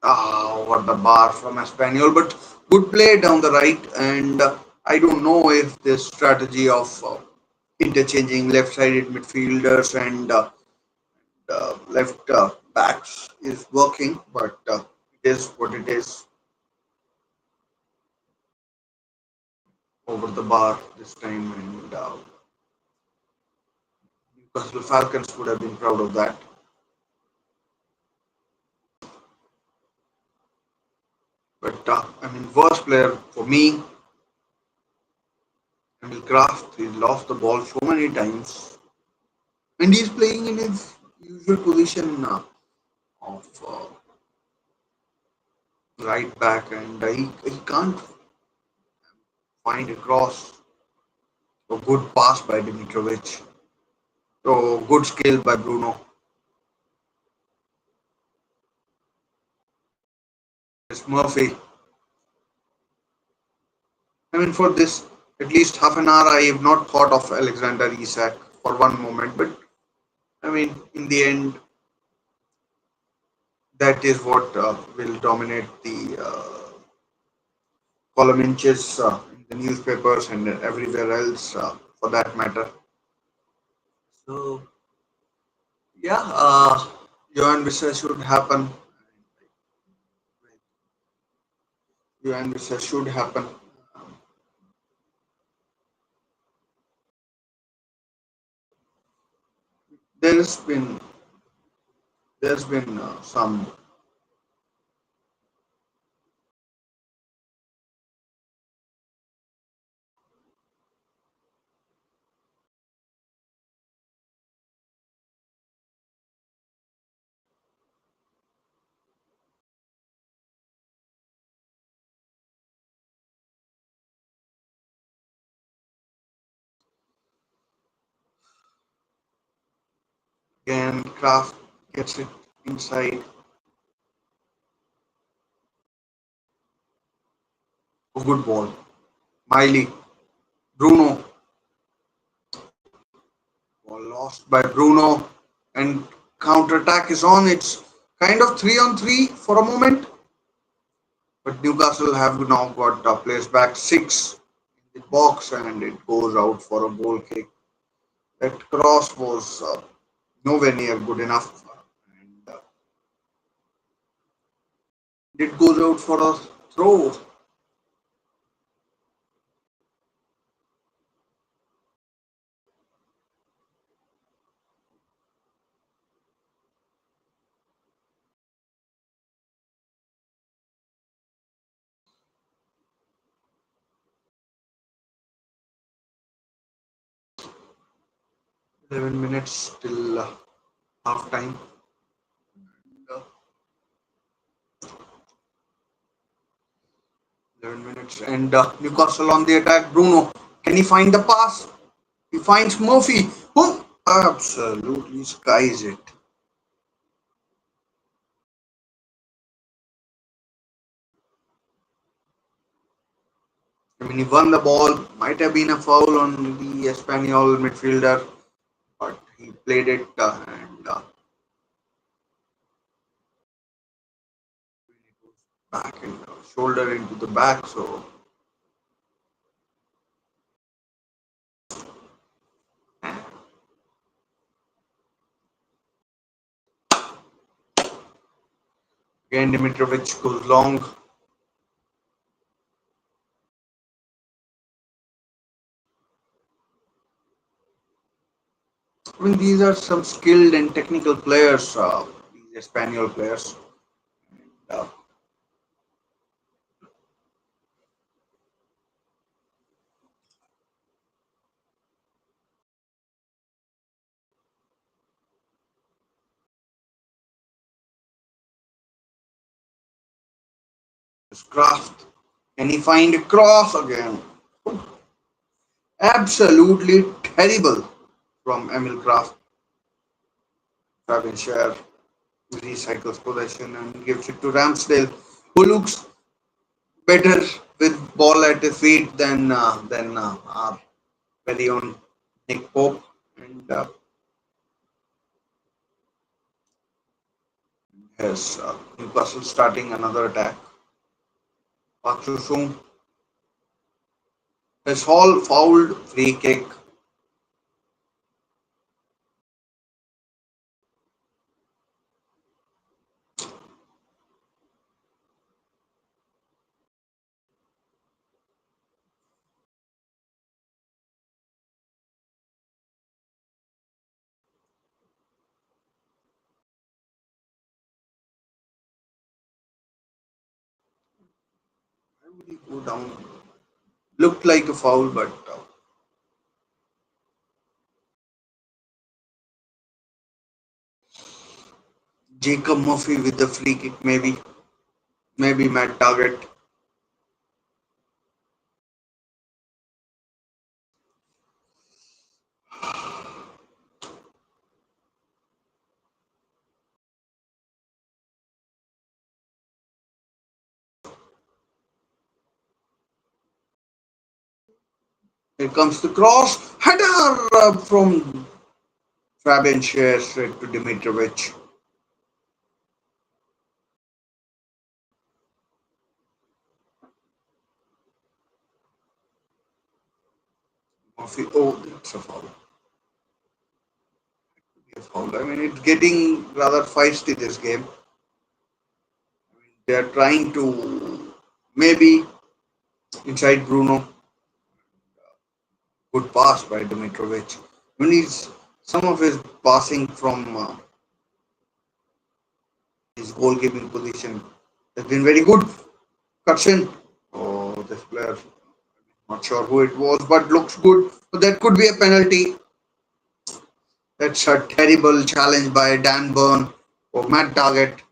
Over the bar from Espanyol, but good play down the right. And I don't know if this strategy of interchanging left-sided midfielders and left backs is working, but it is what it is. Over the bar this time, and Newcastle Falcons would have been proud of that. But I mean, worst player for me, Emil Kraft. He lost the ball so many times, and he's playing in his usual position of right back, and he can't find a cross. A good pass by Dimitrovic. So good skill by Bruno. It's Murphy. I mean, for this at least half an hour, I have not thought of Alexander Isak for one moment. But I mean, in the end, that is what will dominate the column inches in the newspapers and everywhere else, for that matter. So yeah, Johan Visa should happen. Johan Visa should happen. There's been some. Again, Kraft gets it inside. A good ball. Miley, Bruno, ball lost by Bruno, and counter attack is on. It's kind of 3 on 3 for a moment, but Newcastle have now got players back six in the box, and it goes out for a goal kick. That cross was nowhere near good enough, and it goes out for a throw. 11 minutes till half time. Uh, 11 minutes, and Newcastle on the attack. Bruno, can he find the pass? He finds Murphy, who absolutely skies it. I mean, he won the ball. Might have been a foul on the Espanyol midfielder, but he played it and back and shoulder into the back. So again, Dimitrovic goes long. I mean, these are some skilled and technical players, these Espanyol players. Uh, Kraft, can he find a cross again? Absolutely terrible from Emil Kraft. Fabian Scher recycles possession and gives it to Ramsdale, who looks better with ball at his feet than our very own Nick Pope. And has Newcastle starting another attack. Watchalong has Hall fouled, free kick. Why would he go down? Looked like a foul, but Jacob Murphy with the free kick maybe. maybe Matt Target. Here comes the cross. Header from Fabian Schär straight to Dimitrovic. Murphy. Oh, that's a foul. A foul. I mean, it's getting rather feisty this game. They are trying to maybe inside Bruno. Good pass by Dimitrovic. When he's some of his passing from his goalkeeping position has been very good. Cuts in. Oh, this player, not sure who it was, but looks good. So that could be a penalty. That's a terrible challenge by Dan Burn for Matt Target.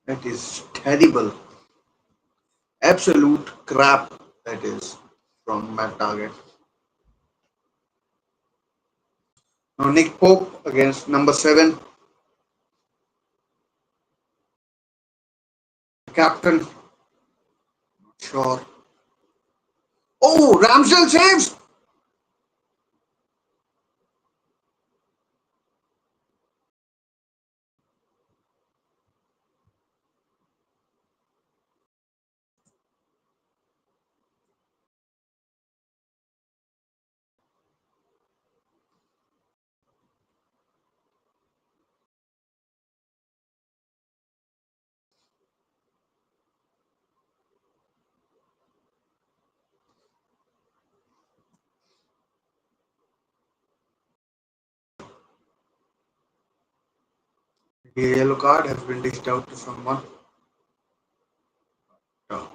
That is terrible. Absolute crap that is from Matt Target. Now Nick Pope against number 7, captain. Sure. Oh, Ramsdale saves. The yellow card has been dished out to someone. Yeah.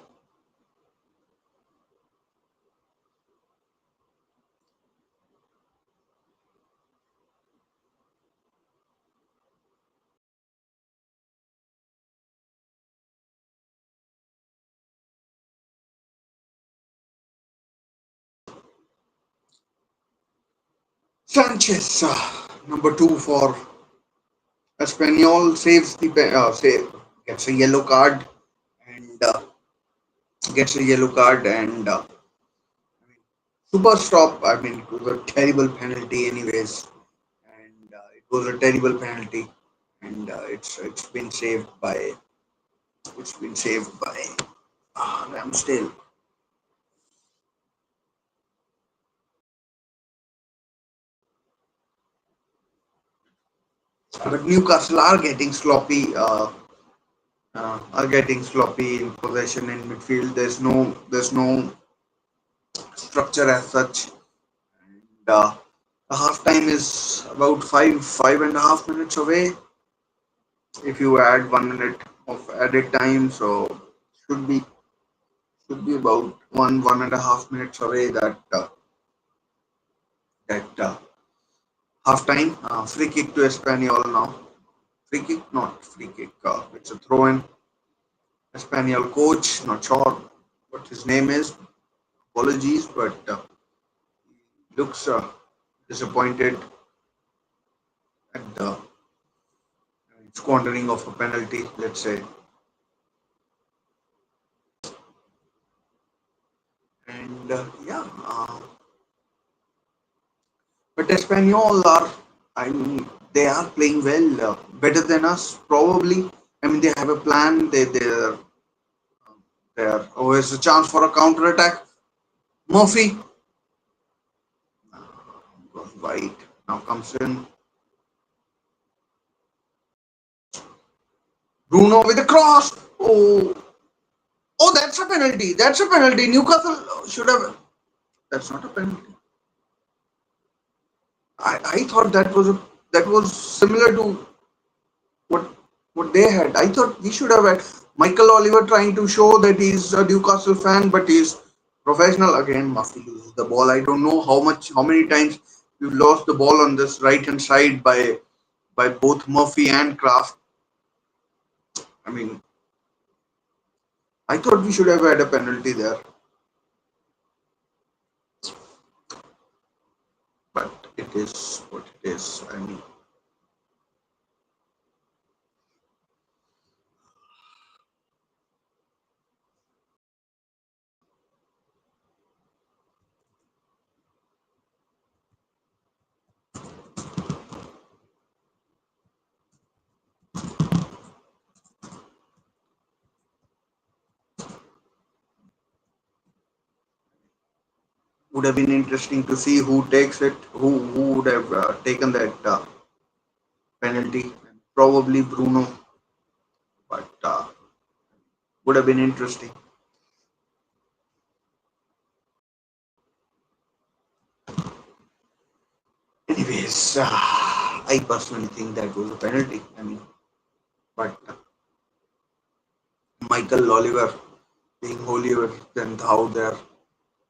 Sanchez, number 2 for Espanyol, saves the gets a yellow card and super stop. I mean, it was a terrible penalty, anyways, and it was a terrible penalty, and it's been saved by Ramsdale. But Newcastle are getting sloppy in possession in midfield. There's no structure as such. And, the half time is about five and a half minutes away. If you add 1 minute of added time, so should be should be about 1.5 minutes away. That half time. Free kick to Espanyol now. Free kick, not free kick. It's a throw in. Espanyol coach, not sure what his name is. Apologies, but looks disappointed at the squandering of a penalty, let's say. And yeah, but Espanyol are, I mean, they are playing well, better than us, probably. I mean, they have a plan. They're always a chance for a counter attack. Murphy goes wide. Now comes in Bruno with a cross. Oh, Oh, that's a penalty. That's a penalty. Newcastle should have. That's not a penalty. I thought that was similar to what what they had. I thought we should have had Michael Oliver trying to show that he's a Newcastle fan, but he's professional. Again, Murphy loses the ball. I don't know how many times we've lost the ball on this right hand side by both Murphy and Kraft. I mean, I thought we should have had a penalty there, but it is what it is. I mean, would have been interesting to see who takes it, who would have taken that penalty. Probably Bruno, but would have been interesting. Anyways, I personally think that was a penalty. I mean, but Michael Oliver being holier than thou there,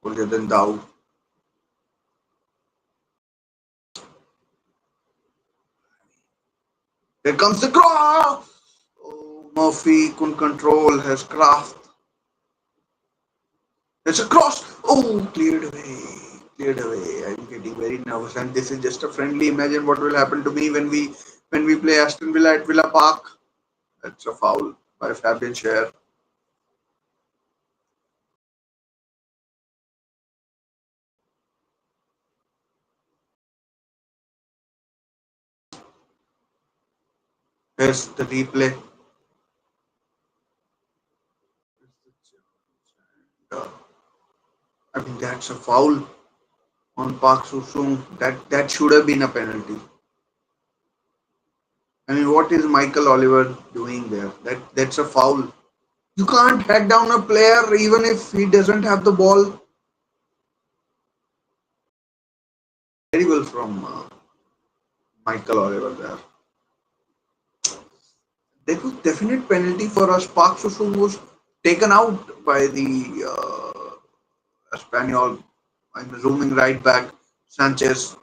holier than thou. Here comes the cross. Oh, Murphy couldn't control his craft. It's a cross. Oh, cleared away. Cleared away. I'm getting very nervous, and this is just a friendly. Imagine what will happen to me when we play Aston Villa at Villa Park. That's a foul by Fabian Schär. Here's the replay. Uh, I mean, that's a foul on Park Susung. That should have been a penalty. I mean, what is Michael Oliver doing there? That's a foul. You can't head down a player even if he doesn't have the ball. Terrible from Michael Oliver there. That was definite penalty for us. Park Susung was taken out by the Espanyol. I'm zooming right back. Sanchez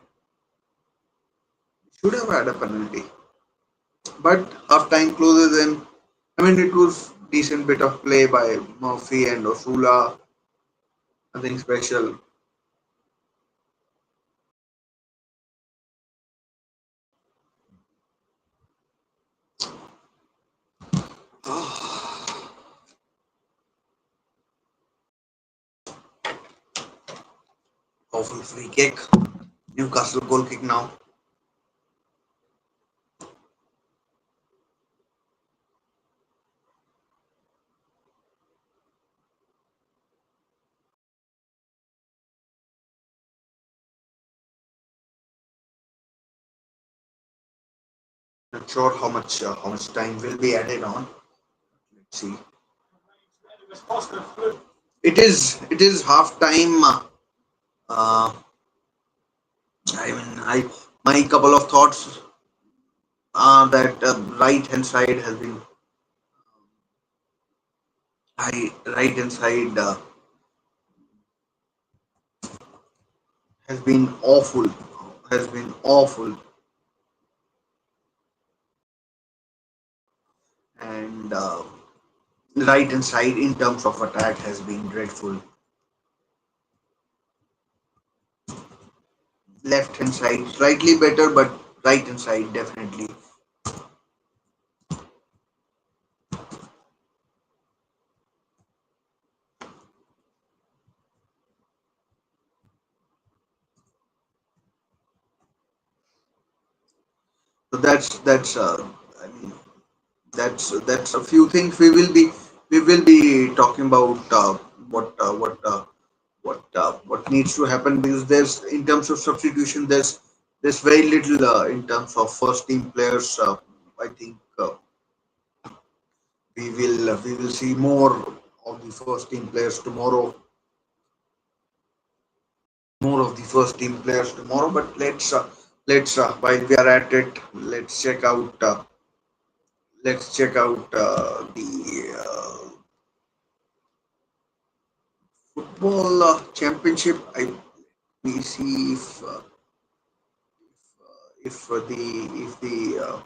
should have had a penalty. But half time closes in. I mean, it was decent bit of play by Murphy and Osula. Nothing special. Awful free kick. Newcastle goal kick now. Not sure how much time will be added on. Let's see. It is half time. Uh, I mean, I my couple of thoughts are that right hand side has been right hand side has been awful. Has been awful, and right hand side in terms of attack has been dreadful. Left hand side slightly better, but right hand side definitely. So I mean that's a few things we will be talking about what uh, what uh, what needs to happen, because there's in terms of substitution there's very little in terms of first team players. I think we will see more of the first team players tomorrow. More of the first team players tomorrow. But let's while we are at it, let's check out the football championship. We see if the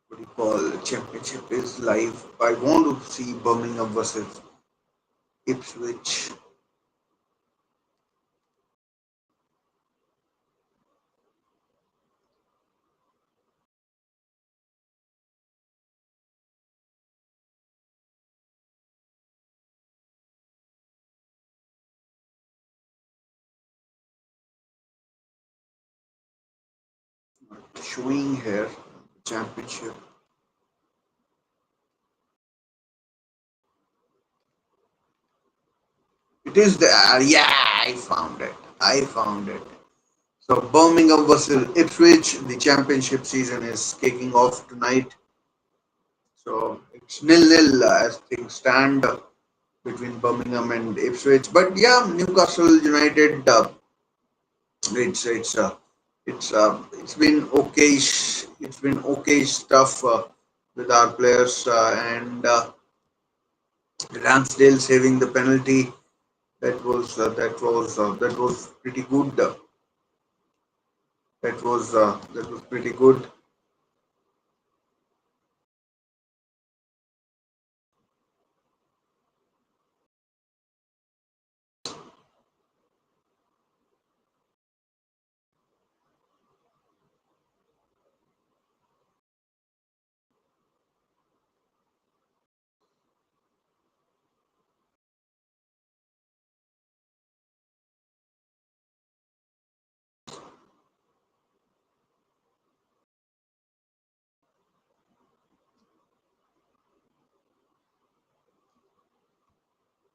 what do you call championship is live. I want to see Birmingham versus Ipswich. Showing here championship. It is there. Yeah, I found it. I found it. So Birmingham versus Ipswich. The championship season is kicking off tonight. So it's nil-nil as things stand between Birmingham and Ipswich. But yeah, Newcastle United. It's it's uh, it's been okay. It's been okay stuff with our players and Ramsdale saving the penalty. That was pretty good. That was pretty good.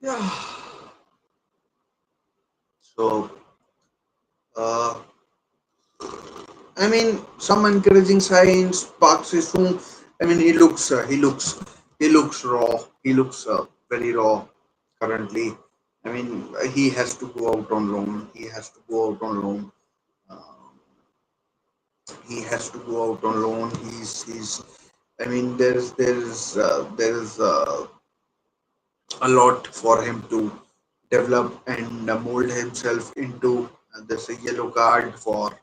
Yeah. So uh, I mean, some encouraging signs. Park Sisung. I mean, he looks raw. He looks very raw currently. I mean, he has to go out on loan. He has to go out on loan. Um, he has to go out on loan. He's. I mean, there's a lot for him to develop and mold himself into. There's a yellow card for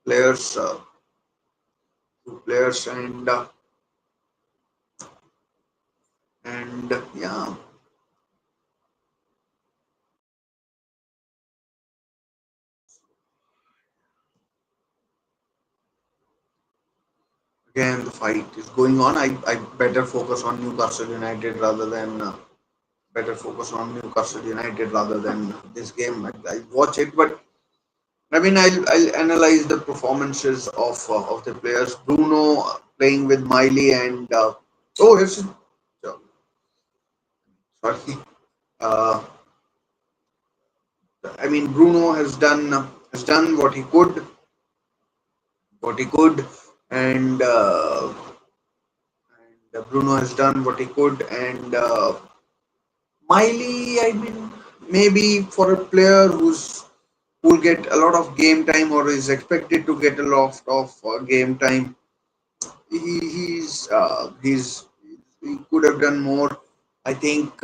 players, two players, and yeah, again the fight is going on. I better focus on Newcastle United rather than this game. I watch it, but I mean, I'll analyze the performances of the players. Bruno playing with Miley and oh, sorry. Uh, I mean, Bruno has done what he could, and Bruno has done what he could, and Miley. I mean, maybe for a player who'll get a lot of game time or is expected to get a lot of game time, he could have done more. I think.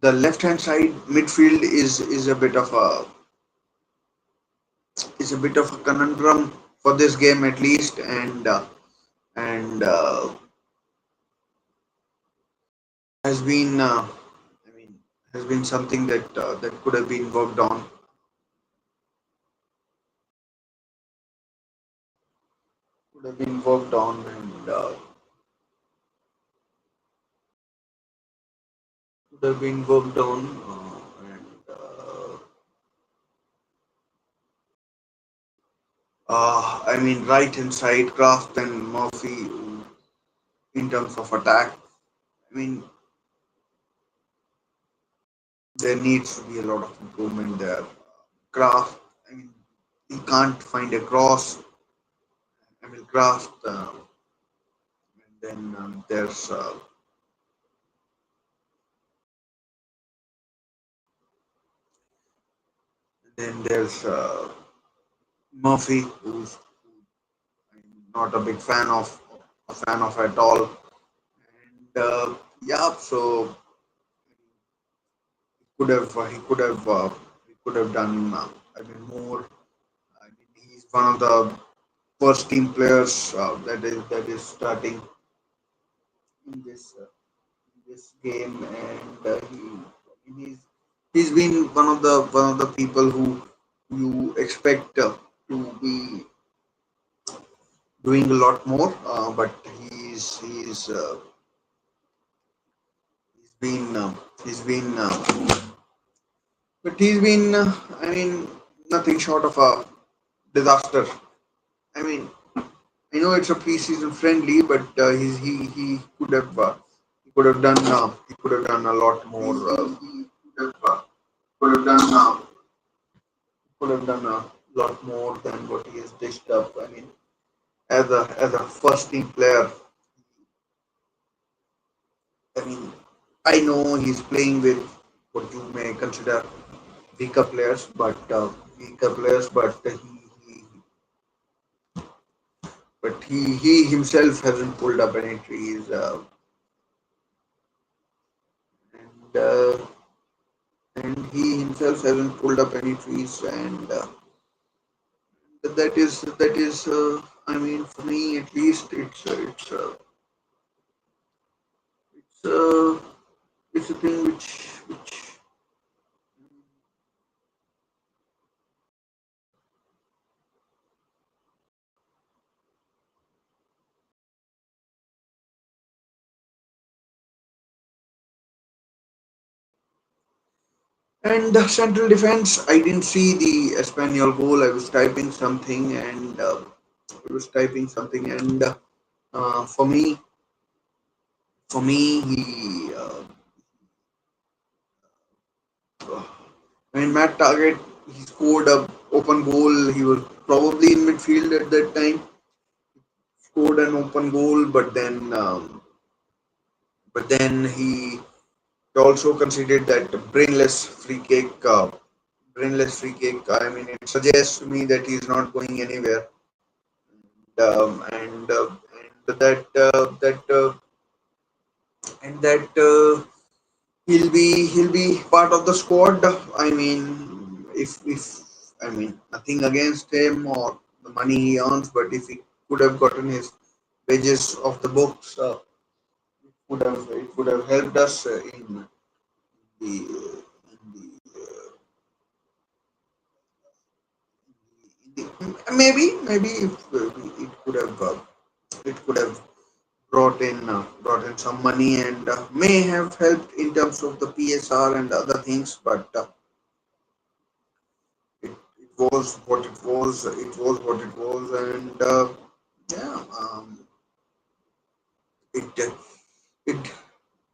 The left hand side midfield is a bit of a conundrum for this game at least, and has been I mean has been something that could have been worked on. Could have been worked on and could have been worked on I mean, right hand side, Kraft and Murphy in terms of attack. I mean, there needs to be a lot of improvement there. Craft, I mean, he can't find a cross. Emil Kraft, and then there's Murphy, who's I'm not a big fan of at all. And yeah, so he could have done more. I mean, he's one of the first team players that is starting in this game, and he's been one of the people who you expect to be doing a lot more, but he's been he's been but he's been I mean nothing short of a disaster. I mean, I know it's a preseason friendly, but he could have done a lot more. He could have done could have done a lot more than what he has dished up. I mean, as a first team player, I mean, I know he's playing with what you may consider weaker players, but he himself hasn't pulled up any trees, and he himself hasn't pulled up any trees, and that is. I mean, for me at least, it's it's a thing which and central defense. I didn't see the Espanyol goal. I was typing something and for me, he. I mean, Matt Target, he scored a open goal. He was probably in midfield at that time. Scored an open goal, but then he also considered that brainless free kick. I mean, it suggests to me that he's not going anywhere, and that he'll be part of the squad. I mean, if I mean nothing against him or the money he earns, but if he could have gotten his wages off the books, it would have helped us in the maybe if, it could have brought in some money and may have helped in terms of the PSR and other things, but it was what it was. It was what it was, and yeah, it it.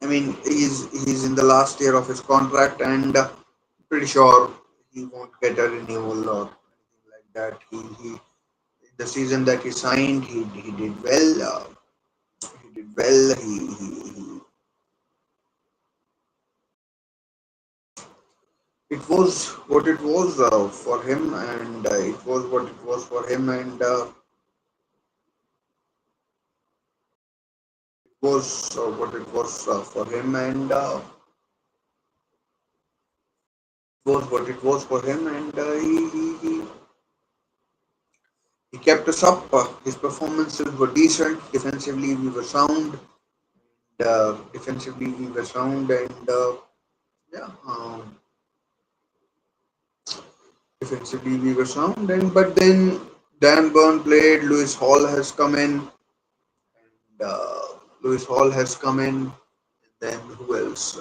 I mean, he's in the last year of his contract, and pretty sure he won't get a renewal or anything like that. He the season that he signed, he did well. He did well. It was what it was for him, and it was what it was for him, and it was what it was for him, and was what it was for him, and he kept us up. His performances were decent. Defensively, we were sound. Defensively, we were sound, and yeah, defensively we were sound. And but then Dan Burn played. Lewis Hall has come in, and Lewis Hall has come in. And then who else?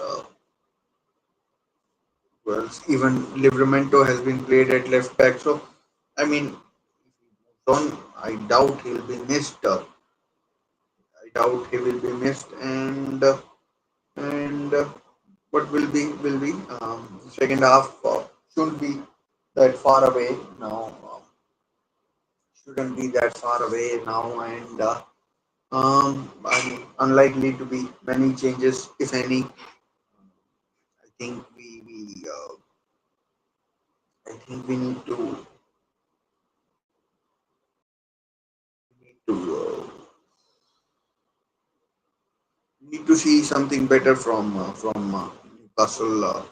Even Livramento has been played at left back. So I mean, Don, I doubt he'll be missed. I doubt he will be missed, and what will be second half shouldn't be that far away now. Shouldn't be that far away now, and I mean, unlikely to be many changes, if any. I think I think we need to see something better from Newcastle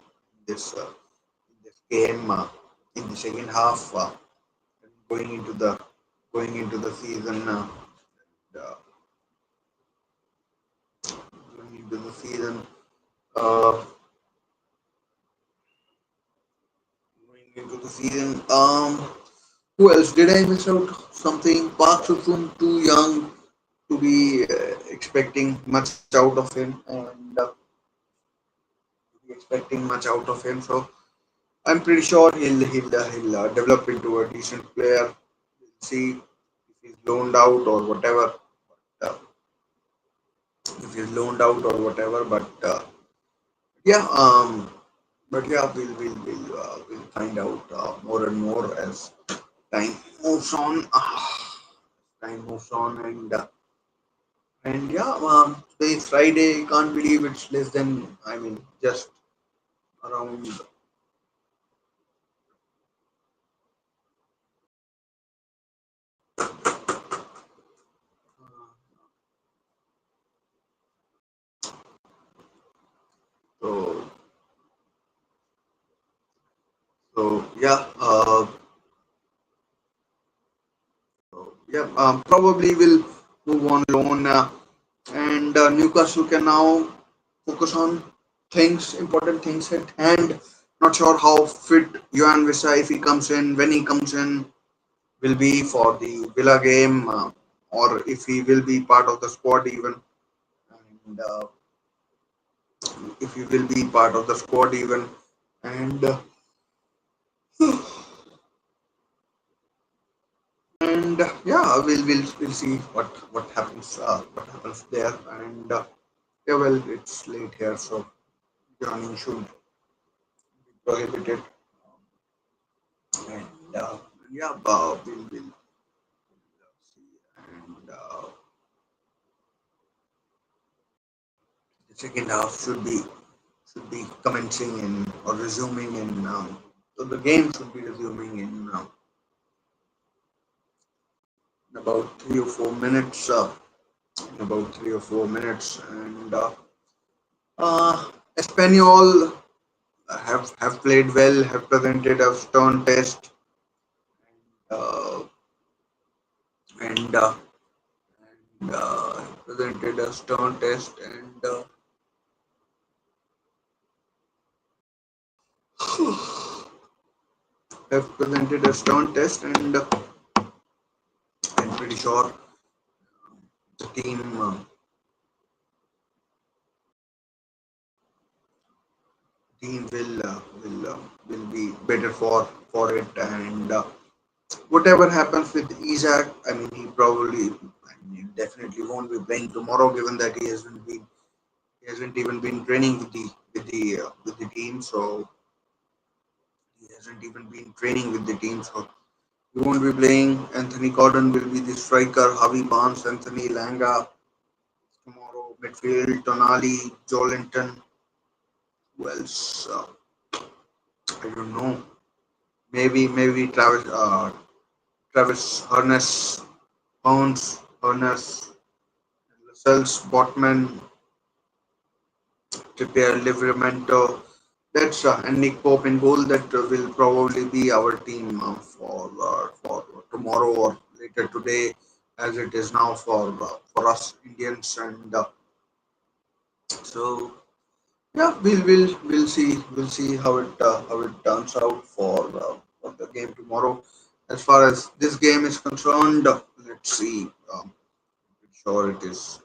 this in this game in the second half going into the going into the season. Uh, Going into the season. Uh, Going into the season. Who else did I miss out? Something. Park Soo too young to be expecting much out of him, and to be expecting much out of him. So I'm pretty sure he'll develop into a decent player. We'll see if he's loaned out or whatever. Uh, if he's loaned out or whatever, yeah, yeah, we'll find out more and more as time moves on. Time moves on, and yeah, today is Friday. Can't believe it's less than, I mean, just around. So yeah, yeah, probably will move on loan, and Newcastle can now focus on things, important things at hand. Not sure how fit Johan Visa, if he comes in, when he comes in, will be for the Villa game, or if he will be part of the squad even, and if he will be part of the squad even, and yeah, we'll see what happens there, and yeah, well, it's late here, so joining should be prohibited, and yeah, we'll see, and the second half should be commencing in or resuming in. So the game should be resuming in about 3 or 4 minutes. In about 3 or 4 minutes, and Espanyol have played well, have presented a stern test, uh, and presented a stern test, and have presented a stern test, and I'm pretty sure the team will be better for it, and whatever happens with Isaac, I mean, I mean, definitely won't be playing tomorrow, given that he hasn't even been training with the team, so he hasn't even been training with the team, so he won't be playing. Anthony Gordon will be the striker. Javi Barnes, Anthony Langa tomorrow. Midfield, Tonali, Jolinton. Who else? I don't know. Maybe Travis Harness, Lascelles, Botman, Trippier, Livramento. That's and Nick Pope in goal. That will probably be our team for tomorrow or later today, as it is now for us Indians. And so yeah, we'll see how it turns out for the game tomorrow. As far as this game is concerned, let's see. Sure, it is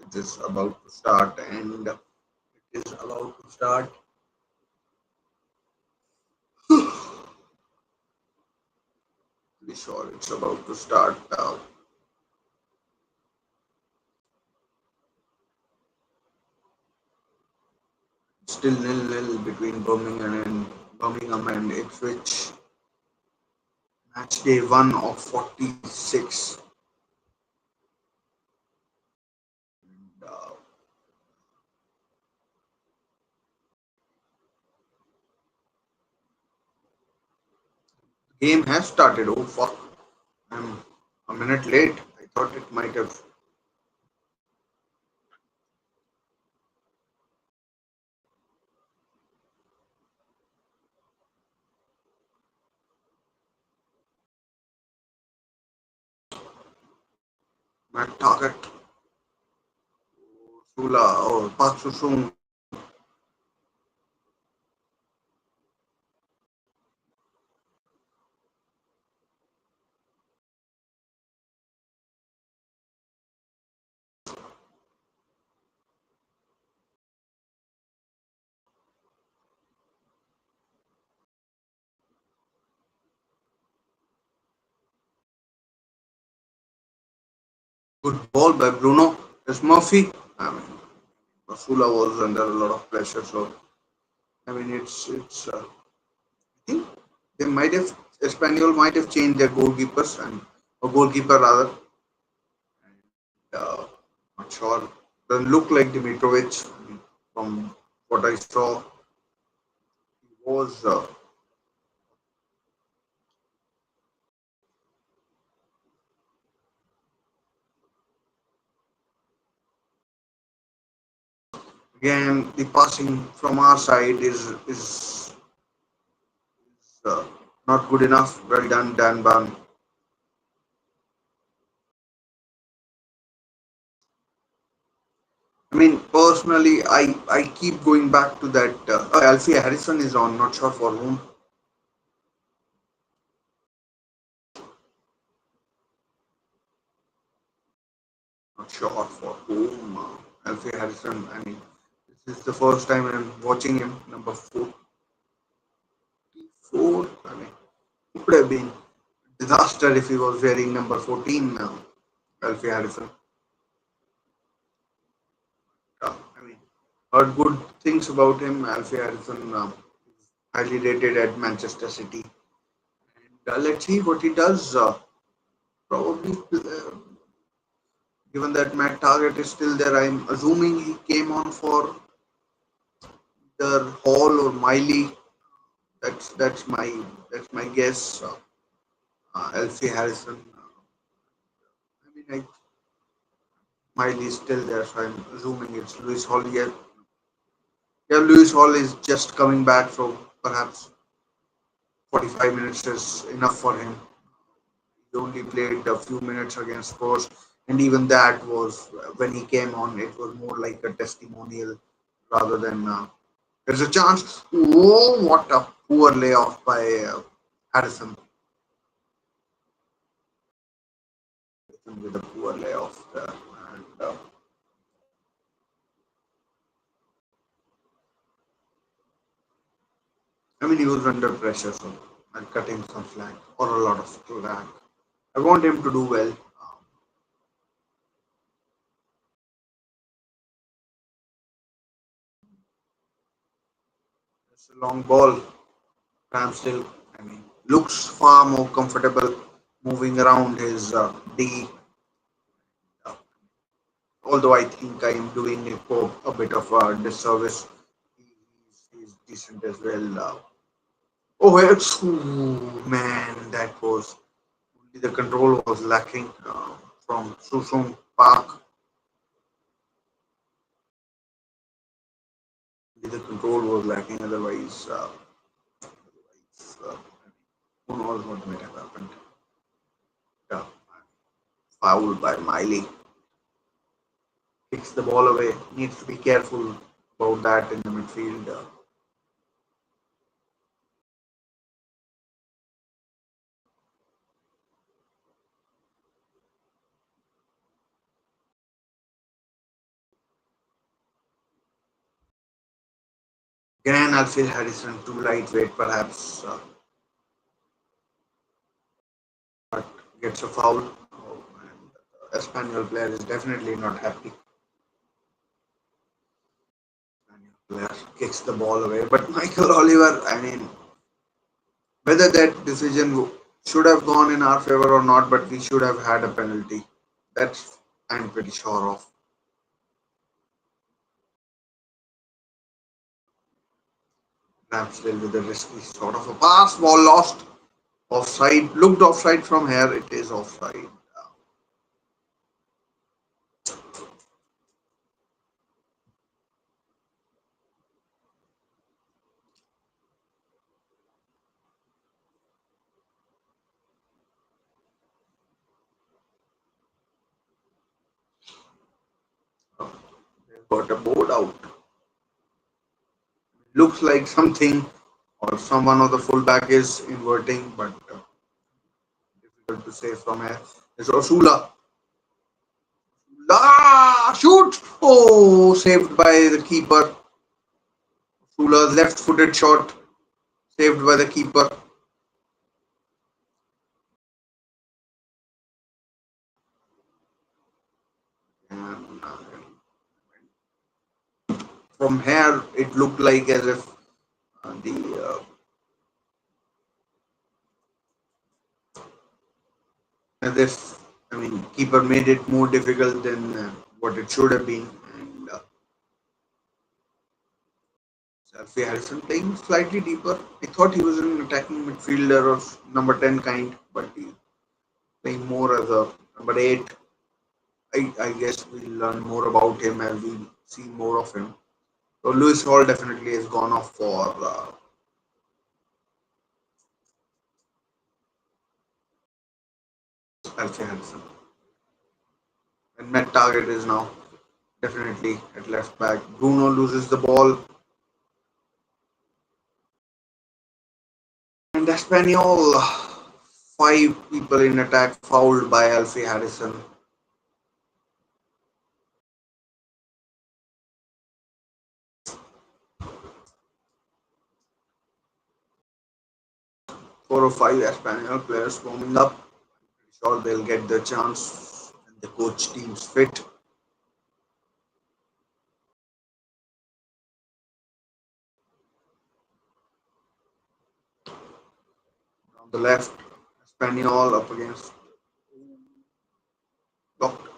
about to start, and it is about to start. Pretty sure it's about to start. still nil-nil between Birmingham and Ipswich. Match day one of 46. Uh, Game has started. Oh fuck! I'm a minute late. I thought it might have. Matt Target, Sula or Park Susung. Good ball by Bruno. There's Murphy. I mean, Sula was under a lot of pressure, so I mean, it's. I think they might have Espanyol might have changed their goalkeepers and a goalkeeper rather. Uh, Not sure. Doesn't look like Dimitrovic. I mean, from what I saw, he was again the passing from our side is not good enough. Well done, Dan Ban. I mean, personally, I keep going back to that. Alfie Harrison is on. Not sure for whom. Not sure for whom. Alfie Harrison. I mean, this is the first time I'm watching him. Number 44. I mean, it would have been disaster if he was wearing number 14 now. Alfie Harrison. I mean, heard good things about him. Alfie Harrison, highly rated at Manchester City. And let's see what he does. Probably, given that Matt Target is still there, I'm assuming he came on for the Hall or Miley. That's my guess. Alfie Harrison. I mean, Miley is still there, so I'm assuming it's Lewis Hall. Yeah, yeah, Lewis Hall is just coming back, so perhaps 45 minutes is enough for him. He only played a few minutes against Spurs, and even that was when he came on. It was more like a testimonial rather than. There's a chance. Oh, what a poor layoff by Harrison with a poor layoff there. And I mean, he was under pressure, so I'm cutting some slack or a lot of slack. I want him to do well. It's a long ball. Ramsdale, I mean, looks far more comfortable moving around his D. Uh, Although I think I am doing Nico a bit of a disservice. He's decent as well. Oh, it's ooh, man, that was the control was lacking from Susung Park. The control was lacking. Otherwise, who knows what might have happened. Uh, Foul by Miley. Kicks the ball away. Needs to be careful about that in the midfield. Again, Alfie Harrison, too lightweight perhaps, but gets a foul. Oh, and Espanyol player is definitely not happy. player kicks the ball away. But Michael Oliver, I mean, whether that decision should have gone in our favor or not, but we should have had a penalty. That's I'm pretty sure of. Ramsdale with a risky sort of a pass, ball lost, offside. Looked offside from here. It is offside. They've got a board out. Looks like something or someone of the fullback is inverting, but difficult to say from here. It's Osula. Ah, shoot! Oh, saved by the keeper. Osula's left-footed shot saved by the keeper. And from here, it looked like as if the as if I mean keeper made it more difficult than what it should have been. And Alfie Harrison playing slightly deeper. I thought he was an attacking midfielder of number 10 kind, but he playing more as a number 8. I guess we'll learn more about him as we see more of him. So Lewis Hall definitely has gone off for Alfie Harrison. And Matt Target is now definitely at left back. Bruno loses the ball. And Espanyol, 5 people in attack fouled by Alfie Harrison. 4 or 5 Espanyol players warming up. Sure they'll get the chance when the coach team's fit. On the left, Espanyol up against blocked.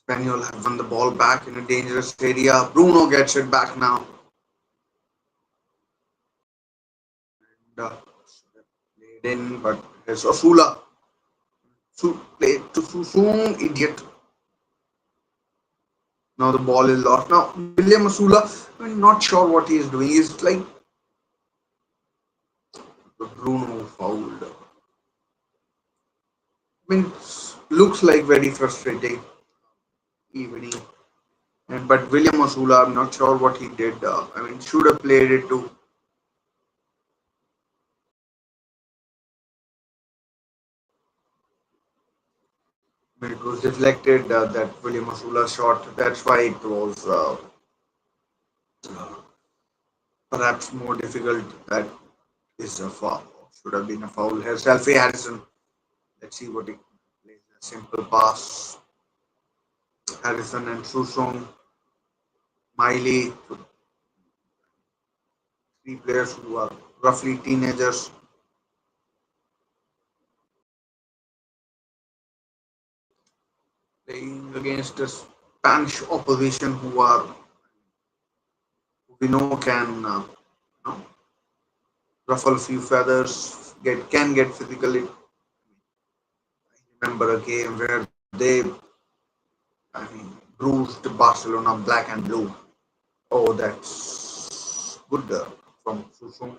Espanyol have won the ball back in a dangerous area. Bruno gets it back now. And, played in, but it's Osula. Played to Susung, idiot. Now the ball is lost. Now William Osula, I'm not sure what he is doing. He's like Bruno fouled. I mean, looks like very frustrating evening. And but William Osula, I'm not sure what he did. I mean, should have played it to. I mean, it was deflected that William Osula shot. That's why it was perhaps more difficult. That is a foul. Should have been a foul here. Selfie Harrison. Let's see what he plays. A simple pass. Harrison and Susong, Miley, 3 players who are roughly teenagers. Playing against a Spanish opposition who are who we know can you know, ruffle a few feathers, get physically. I remember a game where they, I mean, bruised Barcelona black and blue. Oh, that's good from Susum.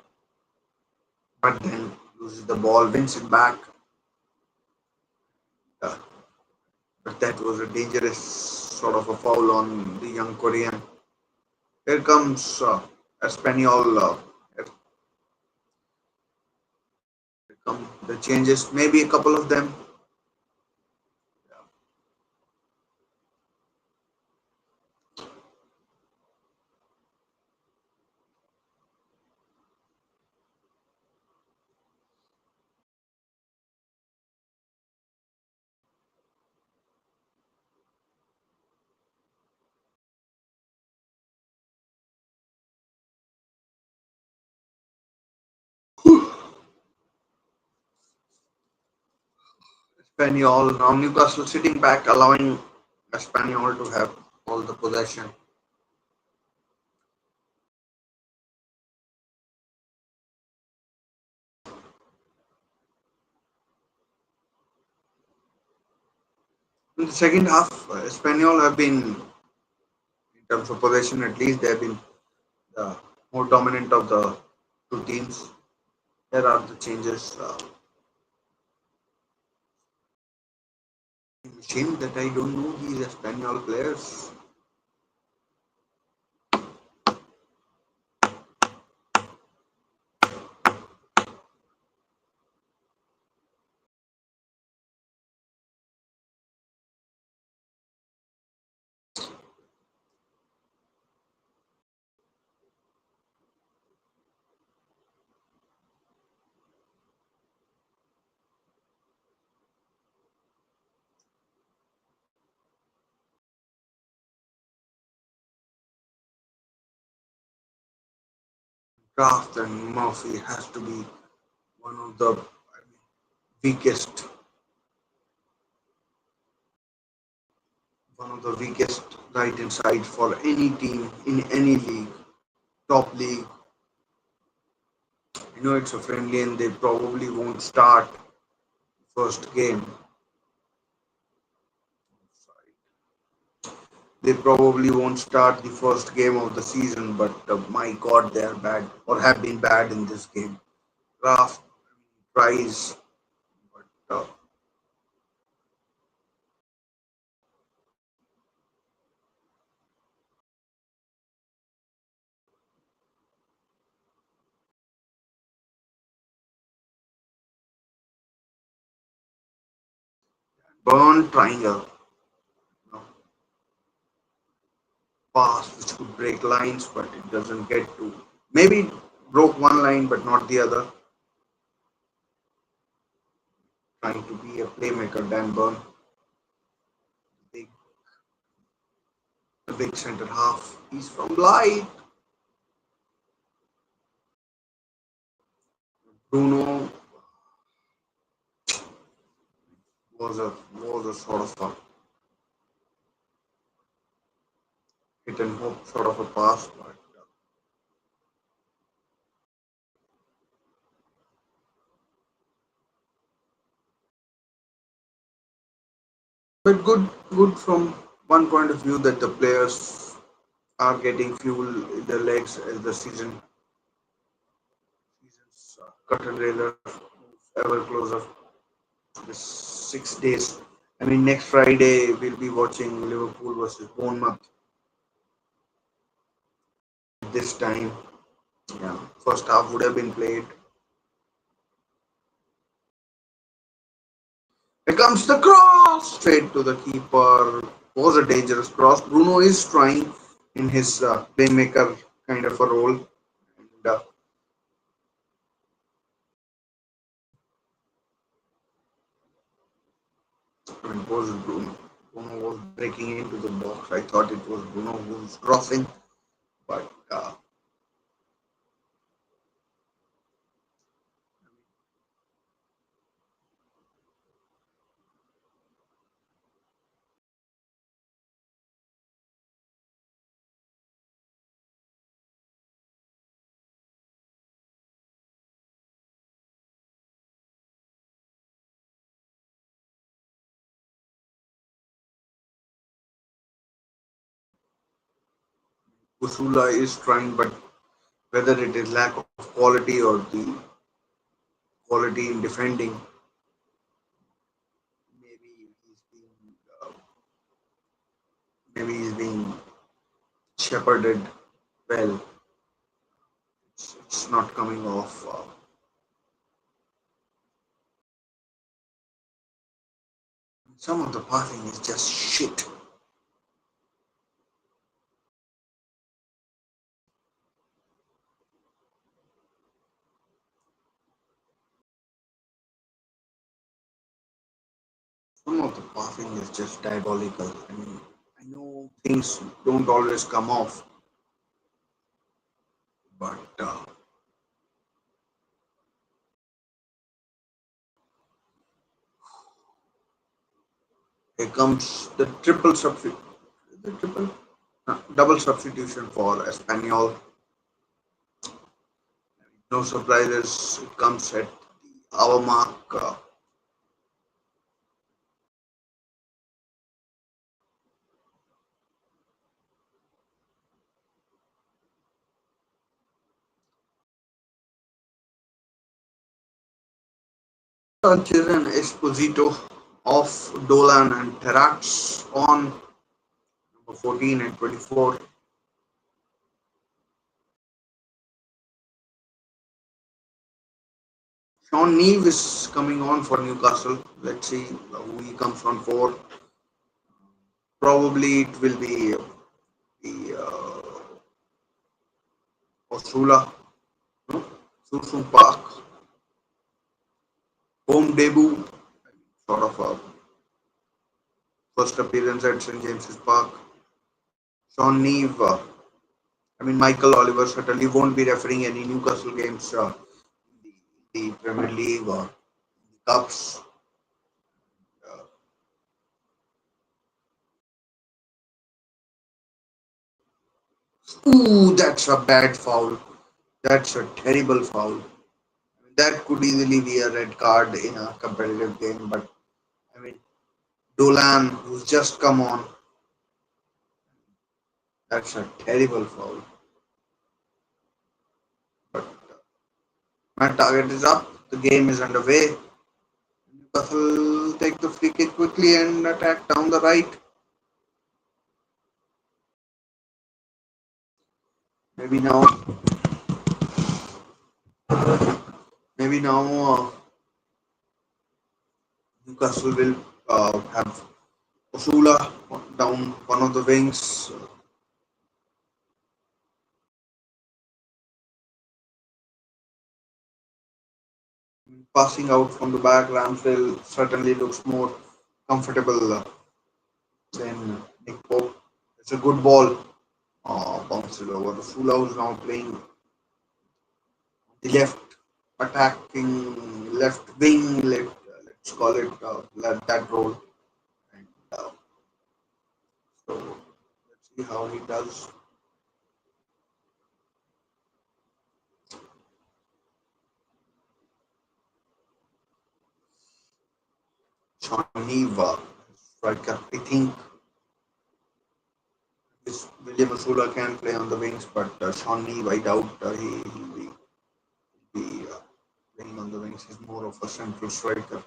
But then loses the ball, wins it back. Uh, but that was a dangerous sort of a foul on the young Korean. Here comes Espanyol. Here come the changes. Maybe a couple of them. Espanyol now Newcastle sitting back, allowing Espanyol to have all the possession. In the second half, Espanyol have been, in terms of possession at least, they have been the more dominant of the two teams. There are the changes. Shame that I don't know these Espanyol players. Kraft and Murphy has to be one of the weakest, one of the weakest right inside for any team in any league, top league. You know it's a friendly and they probably won't start first game. They probably won't start the first game of the season, but my God, they are bad or have been bad in this game. Kraft tries, but Burn triangle, you know, pass which could break lines, but it doesn't get to. Maybe it broke one line, but not the other. Trying to be a playmaker, Dan Burn, big, the big center half. He's from Light. Bruno was a sort of a hit and hope sort of a pass, but good from one point of view that the players are getting fuel in their legs as the season's curtain raiser moves ever closer. This 6 days. I mean, next Friday we'll be watching Liverpool versus Bournemouth. This time, yeah, first half would have been played. Here comes the cross straight to the keeper. Was a dangerous cross. Bruno is trying in his playmaker kind of a role. And I mean, it was Bruno. Bruno was breaking into the box. I thought it was Bruno who was crossing, but Usula is trying, but whether it is lack of quality or the quality in defending, maybe he's being maybe he's being shepherded Well, it's not coming off. Some of the passing is just shit. Some of the passing is just diabolical. I mean, I know things don't always come off, but here comes the triple substitution, the triple, double substitution for Espanyol. No surprises. It comes at the hour mark. Sanchez and Esposito off Dolan and Terats on number 14 and 24. Sean Neve is coming on for Newcastle. Let's see who he comes on for. Probably it will be the Osula, no? Susum Park. Home debut, sort of a first appearance at St James's Park. Sean Neve, Michael Oliver certainly won't be refereeing any Newcastle games in the Premier League or the Cups. Ooh, that's a bad foul. That's a terrible foul. That could easily be a red card in a competitive game, but I mean, Dolan, who's just come on, that's a terrible foul. But my target is up. The game is underway. Newcastle take the free kick quickly and attack down the right. Maybe now, maybe now Newcastle will have Osula down one of the wings, passing out from the back. Ramsdale certainly looks more comfortable than Nick Pope. It's a good ball. Bounced it over. Osula is now playing the left attacking left wing. Let's call it that role. And so let's see how he does. Shaniva, striker. I think this William Asula can play on the wings, but Shawnee, I doubt he'll be playing on the wings. He's more of a central striker.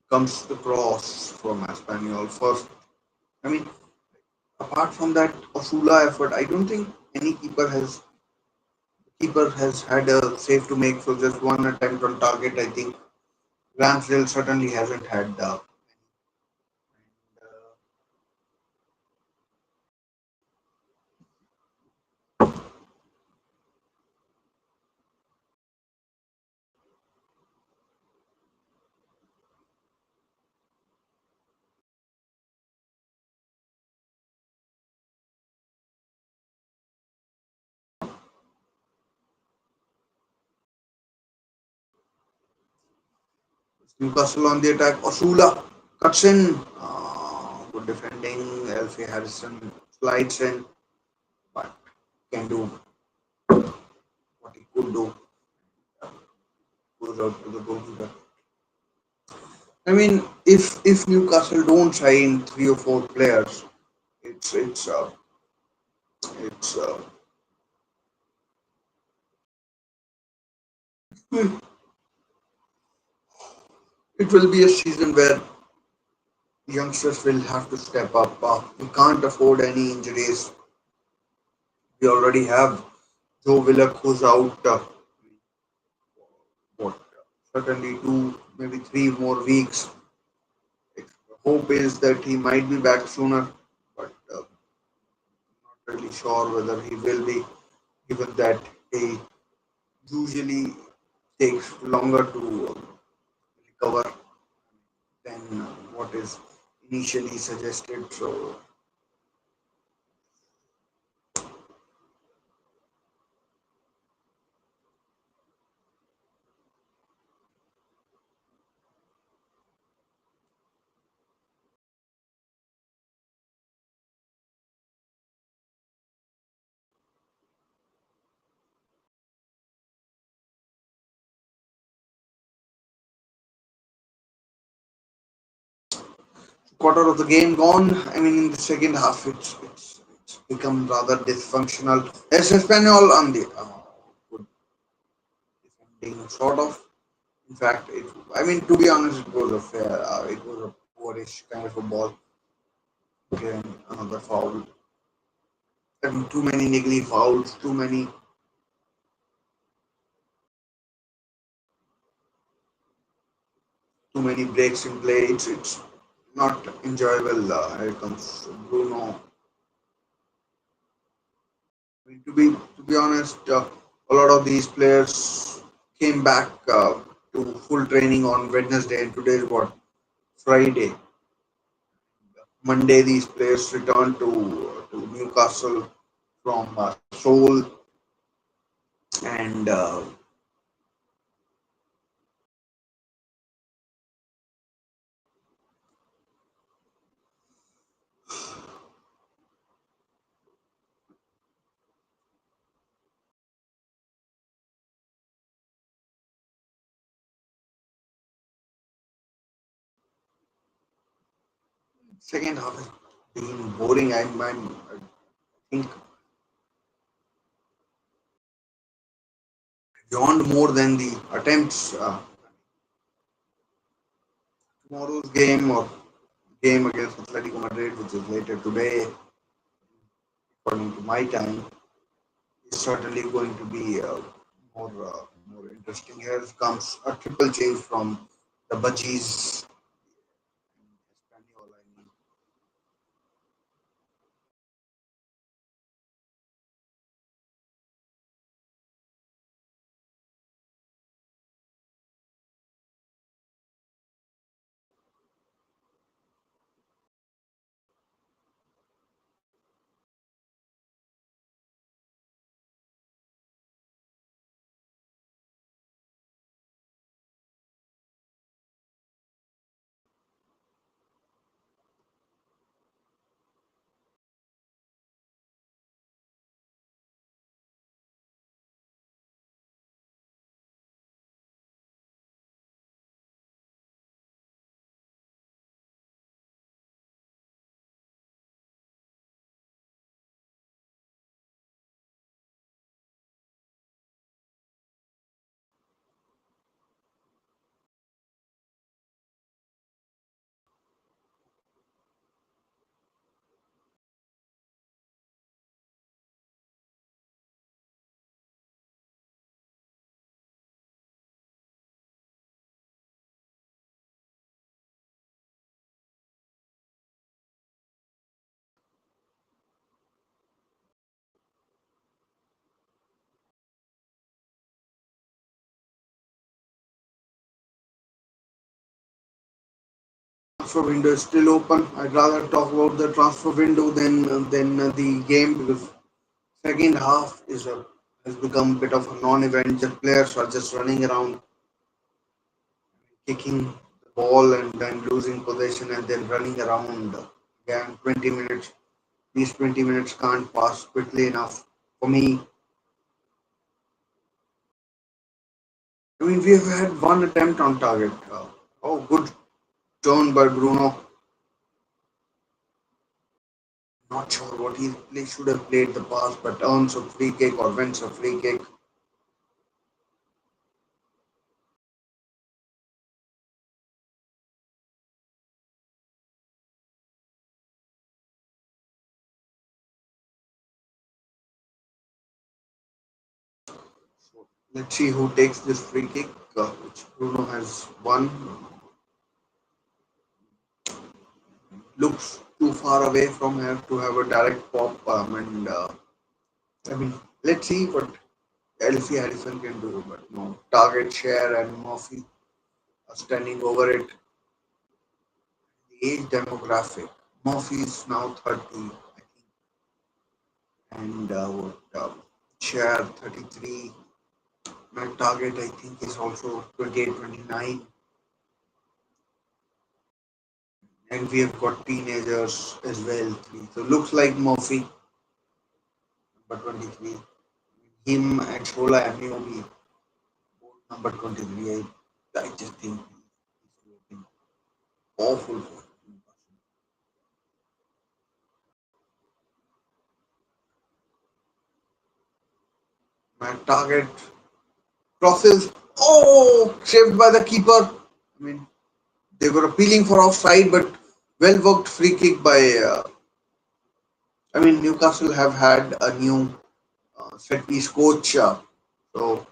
Comes the cross from Espanyol first. I mean, apart from that Osula effort, I don't think any keeper has had a save to make. So just one attempt on target. I think Ramsdale certainly hasn't had. Newcastle on the attack. Osula cuts in. Good defending. Elfie Harrison slides in, but can do what he could do. Goes out to the goalkeeper. I mean, if Newcastle don't sign three or four players, It's it will be a season where youngsters will have to step up. We can't afford any injuries. We already have Joe Willock who's out. What? Certainly 2, maybe 3 more weeks. Hope is that he might be back sooner, but not really sure whether he will be, given that he usually takes longer to recover than what is initially suggested. So, quarter of the game gone. I mean, in the second half, it's become rather dysfunctional. As Espanyol on the good defending, sort of. In fact, I mean, to be honest, it was a fair, it was a poorish kind of a ball. Again, another foul. I mean, too many niggly fouls, too many breaks in play. It's not enjoyable. Here comes Bruno. I mean, to be honest, a lot of these players came back to full training on Wednesday, and today is what, Friday. Monday, these players returned to Newcastle from Seoul, and second half has been boring. I think beyond more than the attempts. Tomorrow's game or game against Atletico Madrid, which is later today, according to my time, is certainly going to be more interesting. Here comes a triple change from the Budgies. Espanyol, I mean. Transfer window is still open. I'd rather talk about the transfer window than the game, because second half has become a bit of a non-event. Just players are just running around, kicking the ball and then losing possession and then running around again. 20 minutes. These 20 minutes can't pass quickly enough for me. I mean, we have had one attempt on target. Oh, good turn by Bruno. Not sure what he should have played the pass, but earns a free kick or wins a free kick. So let's see who takes this free kick, which Bruno has won. Looks too far away from here to have a direct pop. And I mean, let's see what Elsie Harrison can do. But no, target share and Murphy are standing over it. The age demographic. Murphy is now 30, I think, and share 33. My target, I think, is also 28, 29. And we have got teenagers as well. Three. So looks like Murphy, number 23. Him and Shola Amiobi, both number 23. I just think he's looking awful for him. My target crosses. Oh, saved by the keeper. I mean, they were appealing for offside, but well worked free kick by. I mean, Newcastle have had a new set piece coach. So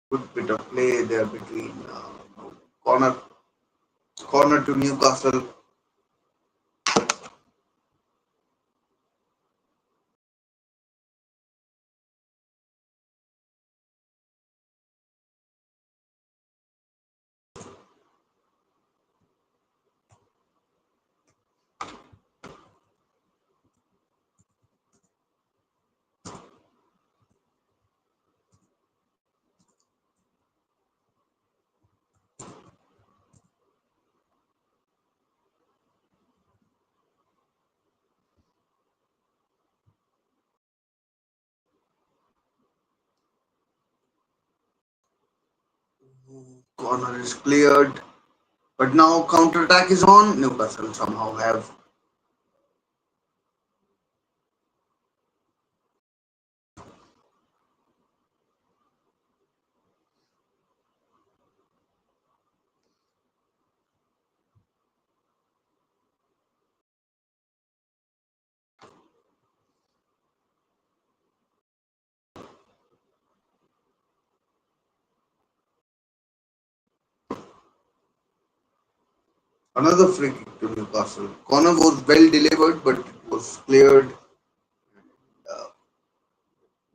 good bit of play there between corner corner to Newcastle. Corner is cleared, but now counter attack is on. Newcastle somehow have another free kick to Newcastle. Corner was well delivered, but it was cleared.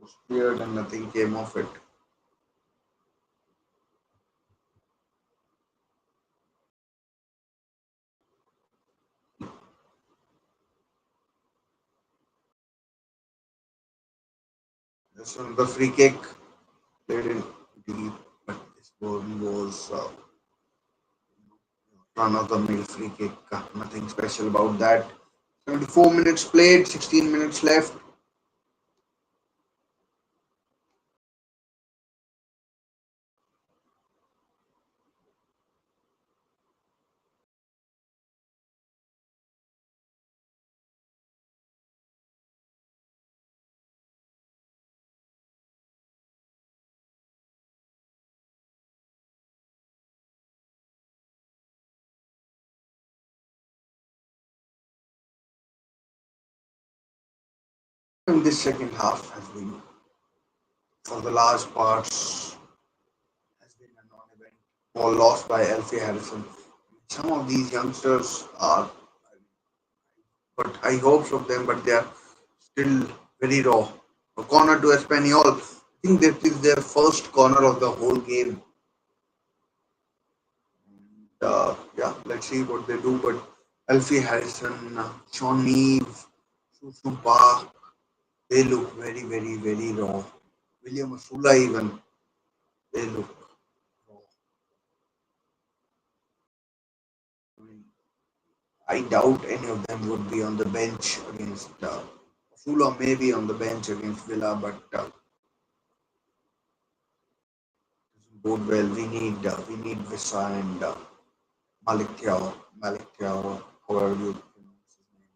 Was cleared, and nothing came of it. This another free kick played in deep, but this one was another mill free kick. Nothing special about that. 74 minutes played, 16 minutes left. And this second half has been, for the large parts, has been a non-event. All lost by Elfie Harrison. Some of these youngsters are, but high hopes of them, but they are still very raw. A corner to Espanyol. I think that is their first corner of the whole game. Yeah, let's see what they do. But Elfie Harrison, Sean Neve, Susu Park, they look very, very, very raw. William Asula even, they look raw. I mean, I doubt any of them would be on the bench against Asula, maybe on the bench against Villa, but bode well. We need Visa and Malik Thiaw, however you pronounce his name.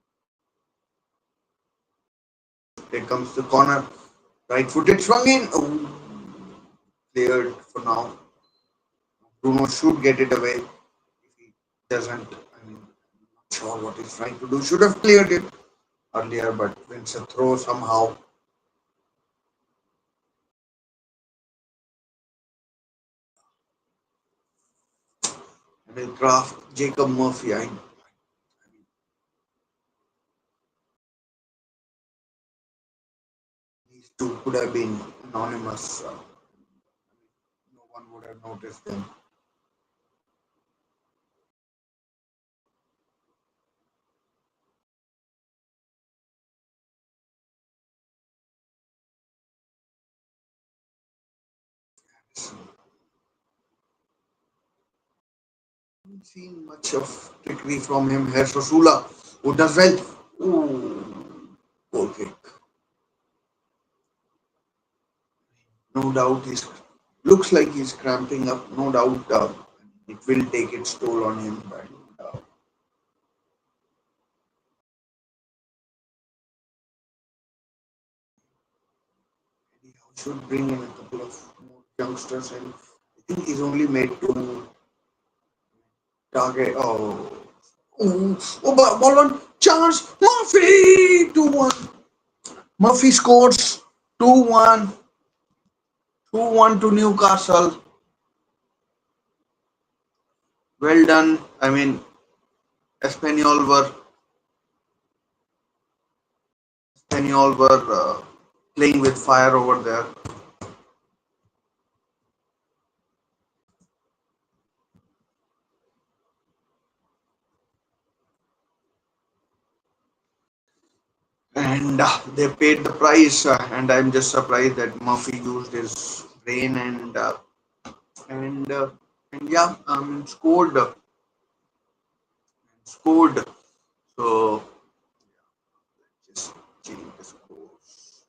Here comes the corner, right footed, swung in. Oh, cleared for now. Bruno should get it away. If he doesn't, I mean, I'm not sure what he's trying to do. Should have cleared it earlier, but wins a throw somehow. Emil Kraft, Jacob Murphy. These two could have been anonymous. No one would have noticed them. Haven't seen much of trickery from him here. Sosula, who does well. Ooh, goal kick. No doubt he's looks like he's cramping up. No doubt it will take its toll on him. But he should bring in a couple of more youngsters, and I think he's only made two target. Ball on chance. Murphy 2-1. Murphy scores 2-1. 2-1 to Newcastle. Well done. I mean, Espanyol were playing with fire over there. And they paid the price. And I'm just surprised that Murphy used his brain and uh, and yeah, scored. So just change the scores.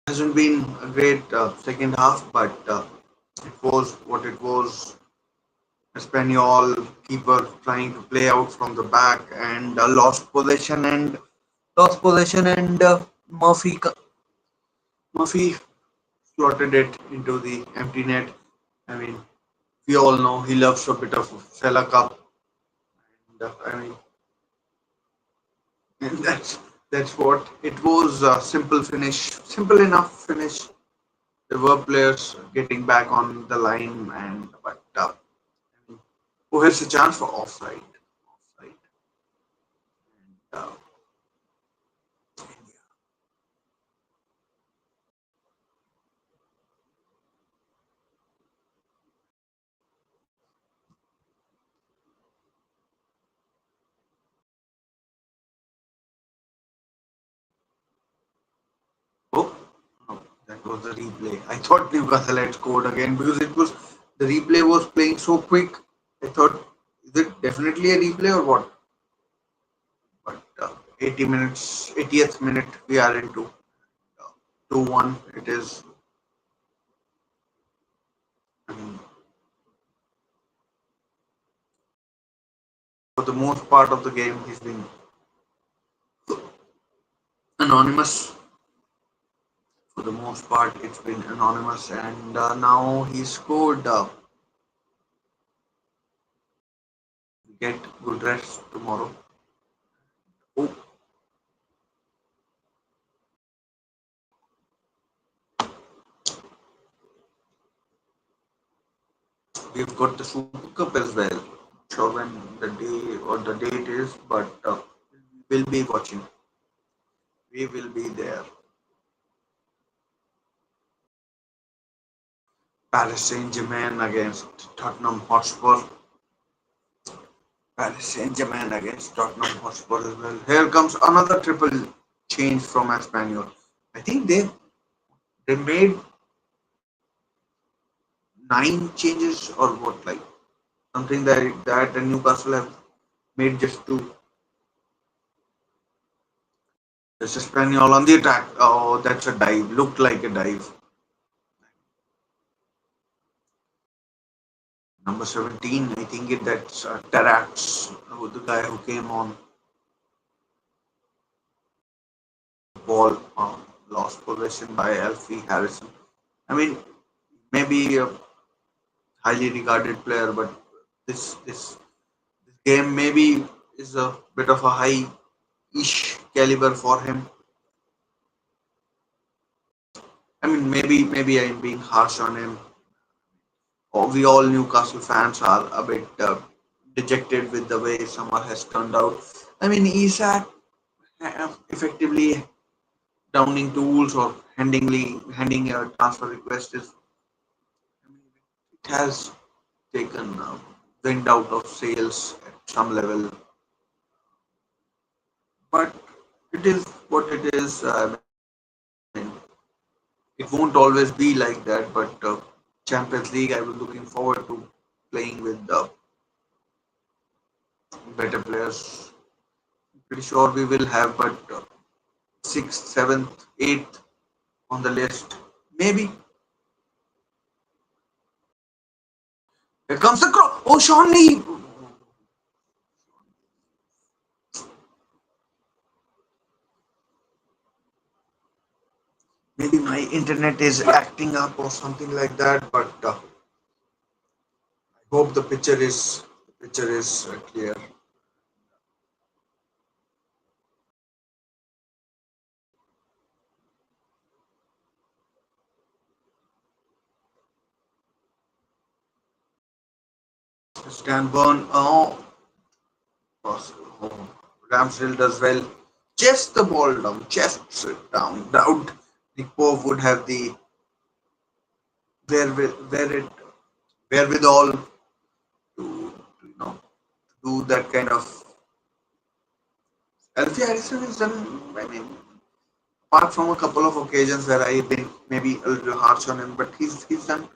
Hasn't been a great second half, but it was what it was. Espanyol keeper trying to play out from the back and lost possession and Murphy slotted it into the empty net. I mean, we all know he loves a bit of Sela Cup, and I mean, and that's what it was. A simple finish, simple enough finish. There were players getting back on the line, and but oh, here's a chance for offside. Offside. And, oh, no, that was the replay. I thought Newcastle had scored again because it was the replay was playing so quick. I thought, is it definitely a replay or what? But 80 minutes, 80th minute, we are into 2-1. It is, I mean, for the most part of the game, he's been anonymous. For the most part, it's been anonymous, and now he scored. Get good rest tomorrow. Oh, we've got the Super Cup as well. Not sure when the day or the date is, but we'll be watching. We will be there. Paris Saint Germain against Tottenham Hotspur. Paris Saint Germain against Tottenham Hotspur as well. Here comes another triple change from Espanyol. I think they made 9 changes or what like something that Newcastle have made just to just Espanyol on the attack. Oh, that's a dive. Looked like a dive. Number 17, I think that's Tarax, the guy who came on ball, lost possession by Alfie Harrison. I mean, maybe a highly regarded player, but this game maybe is a bit of a high-ish caliber for him. I mean, maybe I'm being harsh on him. We all Newcastle fans are a bit dejected with the way summer has turned out. I mean, Isak effectively downing tools or handing a transfer request is it has taken wind out of sails at some level, but it is what it is. I mean, it won't always be like that. But Champions League, I was looking forward to playing with better players. Pretty sure we will have, but sixth, seventh, eighth on the list, maybe. Here comes the cross. Oh, Sean Lee. Maybe my internet is acting up or something like that, but I hope the picture is clear. Stanburn, oh, Ramsdale does well. Chest the ball down, chests it down. Doubt Nick Pope would have the where where it wherewithal to do that kind of. Alfie Harrison has done. I mean, apart from a couple of occasions where I've been maybe a little harsh on him, but he's done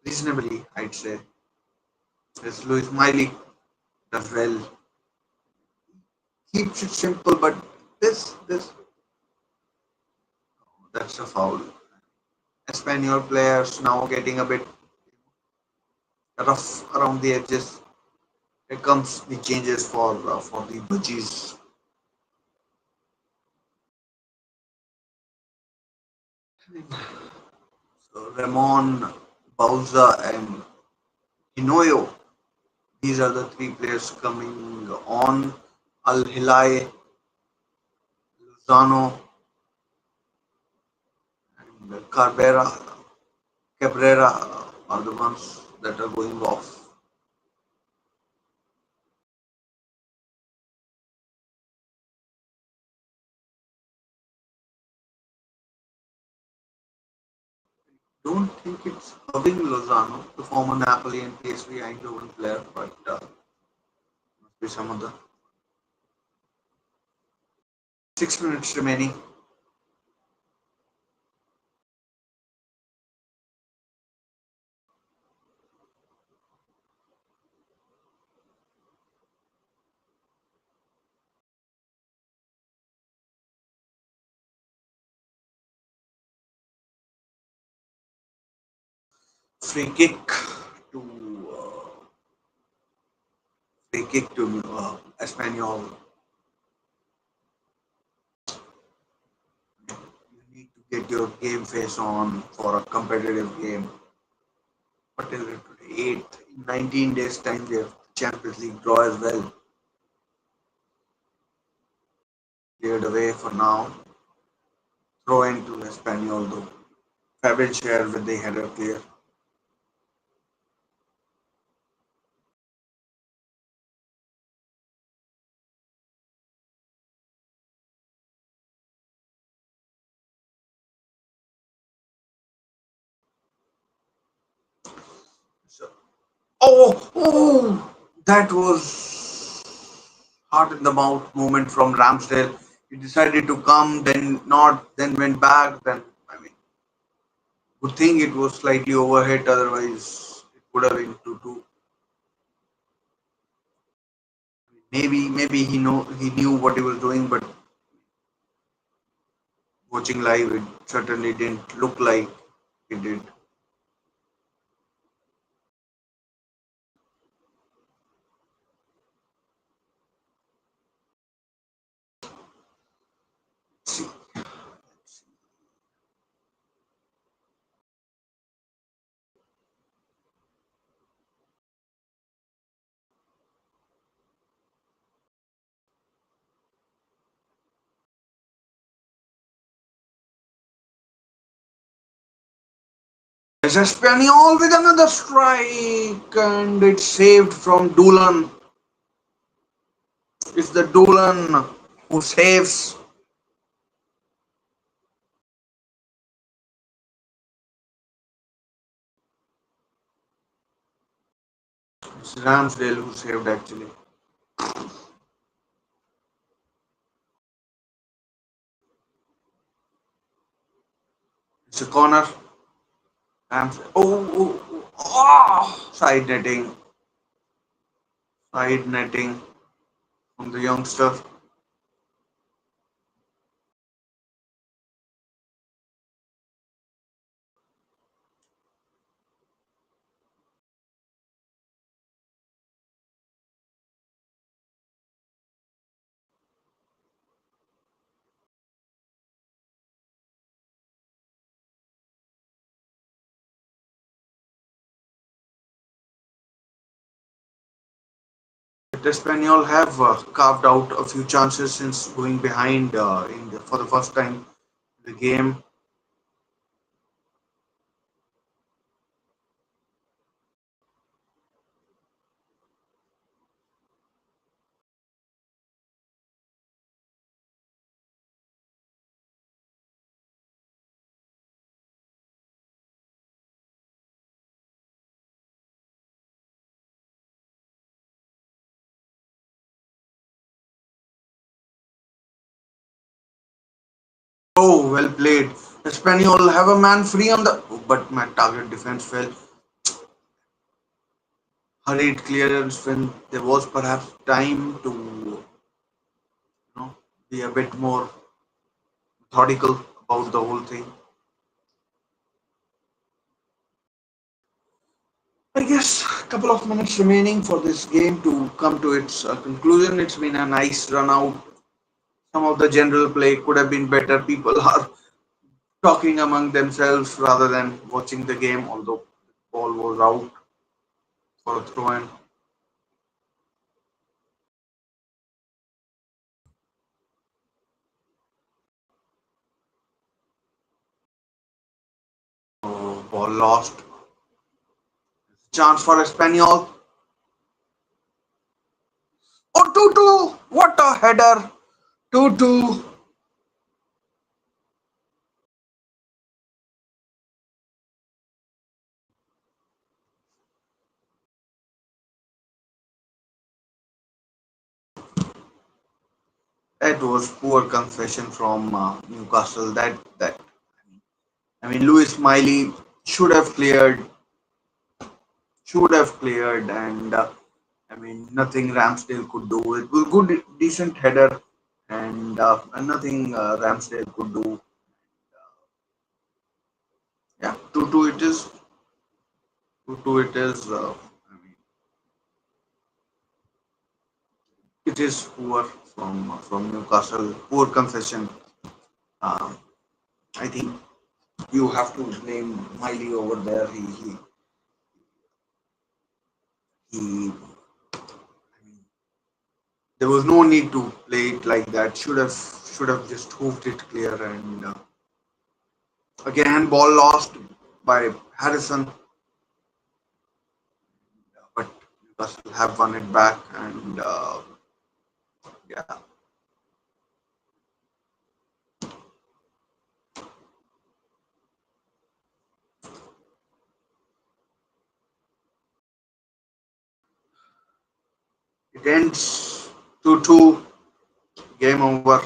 reasonably, I'd say. As Louis Miley does well, keeps it simple, but this that's a foul. Espanyol players now getting a bit rough around the edges. Here comes the changes for the Budgies. So Ramon, Bauza, and Hinoyo. These are the three players coming on. Al Hilai, Lozano, and Cabrera are the ones that are going off. Don't think it's Irving Lozano, the former Napoli and PSV Eindhoven player, but must be some other. 6 minutes remaining. Free kick to free kick to Espanyol. You need to get your game face on for a competitive game. What is it today? 8 in 19 days time we have Champions League draw as well. Cleared away for now. Throw into Espanyol though. Fabian share with the header clear. So, that was heart in the mouth moment from Ramsdale. He decided to come, then not, then went back. Then I mean, good thing it was slightly overhit. Otherwise, it would have been 2-2. Maybe he knew what he was doing, but watching live, it certainly didn't look like he did. See, there's Espanyol with another strike, and it's saved from Doolan. It's the Doolan who saves. It's Ramsdale who saved actually. It's a corner. Ramsdale. Side netting. Side netting from the youngster. The Espanyol have carved out a few chances since going behind for the first time in the game. Oh, well played. Espanyol have a man free on the, but my target defense fell. Hurried clearance when there was perhaps time to be a bit more methodical about the whole thing. I guess a couple of minutes remaining for this game to come to its conclusion. It's been a nice run out. Some of the general play could have been better. People are talking among themselves rather than watching the game, although the ball was out for a throw in. Oh, ball lost. Chance for Espanyol. Oh, 2-2. What a header. 2-2. That was poor confession from Newcastle. That I mean, Lewis Miley should have cleared, and I mean, nothing Ramsdale could do. It was good, decent header, and nothing Ramsdale could do. Yeah, 2-2 it is. 2-2 it is. I mean, it is poor from Newcastle. Poor confession. Um, I think you have to blame Miley over there. He there was no need to play it like that. Should have just hoofed it clear. And again, ball lost by Harrison, but Newcastle have won it back. And yeah, it ends 2-2. Game over.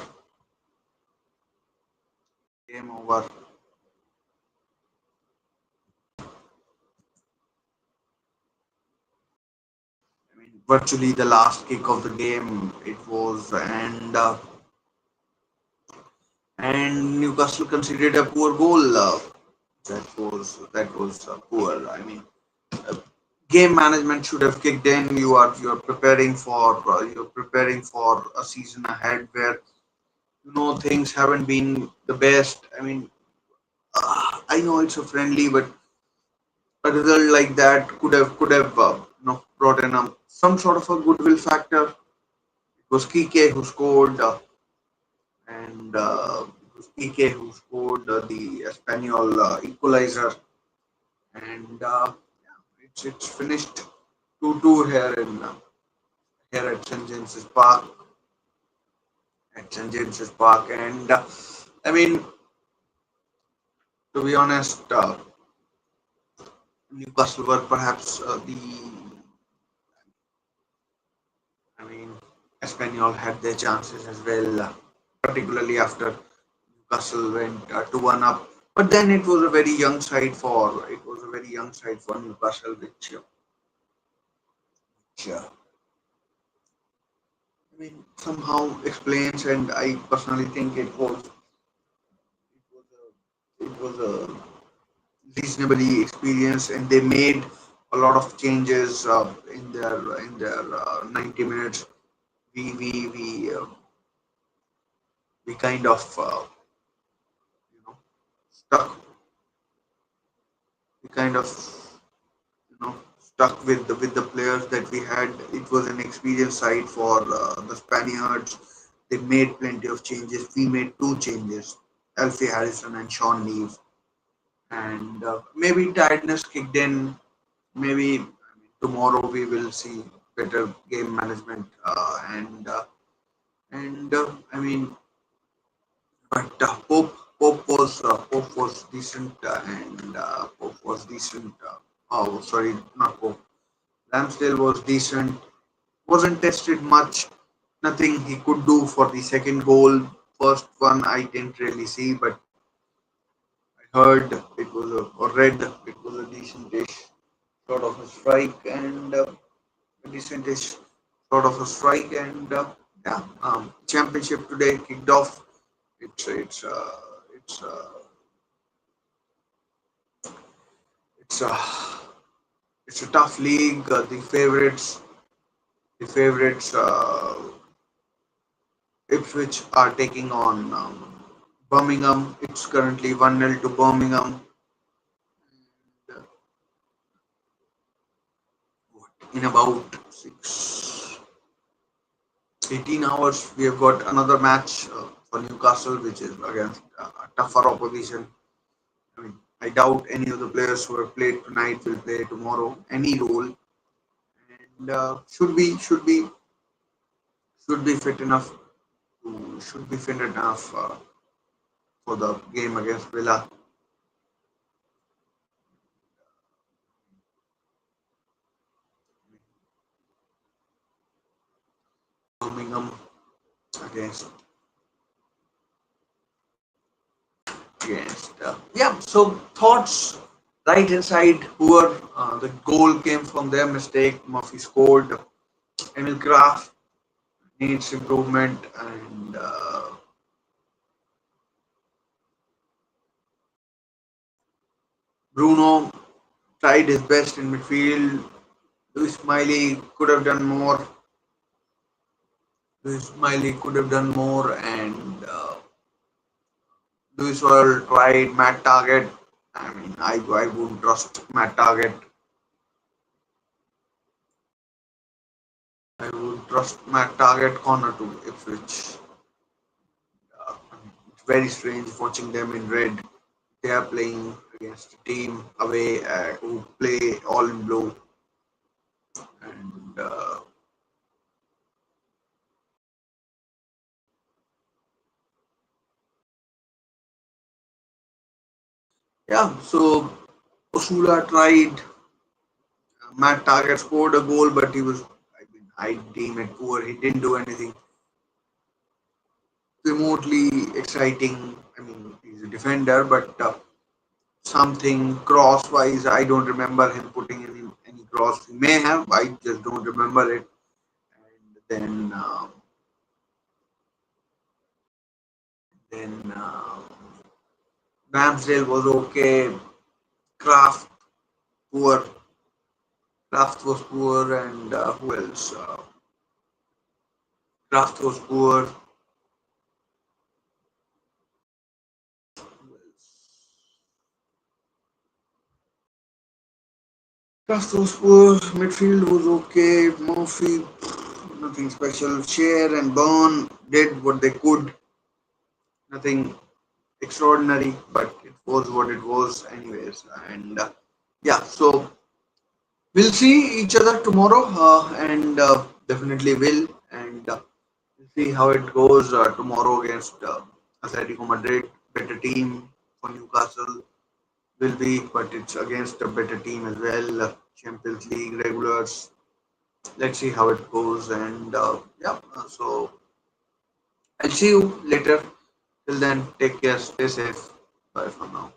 Game over. I mean, virtually the last kick of the game. It was, and Newcastle conceded a poor goal. That was poor. I mean, uh, game management should have kicked in. You're preparing for a season ahead where things haven't been the best. I mean, I know it's a friendly, but a result like that could have brought in some sort of a goodwill factor. It was Kike who scored, and it was Kike who scored the Espanyol equalizer, and it's finished 2-2 here at St James's Park, and I mean, to be honest, Newcastle were perhaps I mean, Espanyol had their chances as well, particularly after Newcastle went 2-1 up. But then it was a very young side for Newcastle, which I mean somehow explains, and I personally think it was a reasonably experienced, and they made a lot of changes in their 90 minutes. We we we uh, we kind of you know stuck we kind of stuck with the players that we had. It was an experienced side for the Spaniards. They made plenty of changes. We made two changes: Alfie Harrison and Sean Neve. And maybe tiredness kicked in. Maybe tomorrow we will see better game management. And I mean, but Pope was decent, and Pope was decent. Oh, sorry, not Pope. Ramsdale was decent. Wasn't tested much. Nothing he could do for the second goal. First one I didn't really see, but I heard it was or read it was a decentish sort of a strike, and a decentish sort of a strike, and yeah, championship today kicked off. It's it's uh, it's uh, it's a it's a tough league. The favorites, Ipswich are taking on Birmingham. It's currently 1-0 to Birmingham. In about 18 hours, we have got another match for Newcastle, which is against a tougher opposition. I mean, I doubt any of the players who have played tonight will play tomorrow any role, and should be fit enough for the game against Villa. Birmingham against yeah. So thoughts, right hand side poor. The goal came from their mistake. Murphy scored. Emil Graf needs improvement, and Bruno tried his best in midfield. Luis Smiley could have done more. And Luis Earl tried. Matt Target. I mean, I wouldn't trust Matt Target. I would trust Matt Target corner to Ipswich. It's very strange watching them in red. They are playing against a team away who play all in blue, and yeah. So Osula tried. Matt Target scored a goal, but I deem it poor. He didn't do anything remotely exciting. I mean, he's a defender, but something cross wise, I don't remember him putting any cross. He may have, I just don't remember it. Then then Ramsdale was okay. Kraft poor. Kraft was poor, and who else? Kraft was poor. Kraft was poor. Midfield was okay. Murphy, nothing special. Shear and Byrne did what they could. Nothing extraordinary, but it was what it was, anyways. And yeah, so we'll see each other tomorrow, and definitely will. And we'll see how it goes tomorrow against Atletico Madrid. Better team for Newcastle will be, but it's against a better team as well. Champions League regulars. Let's see how it goes. And yeah, so I'll see you later. Till then, take care, stay safe. Bye for now.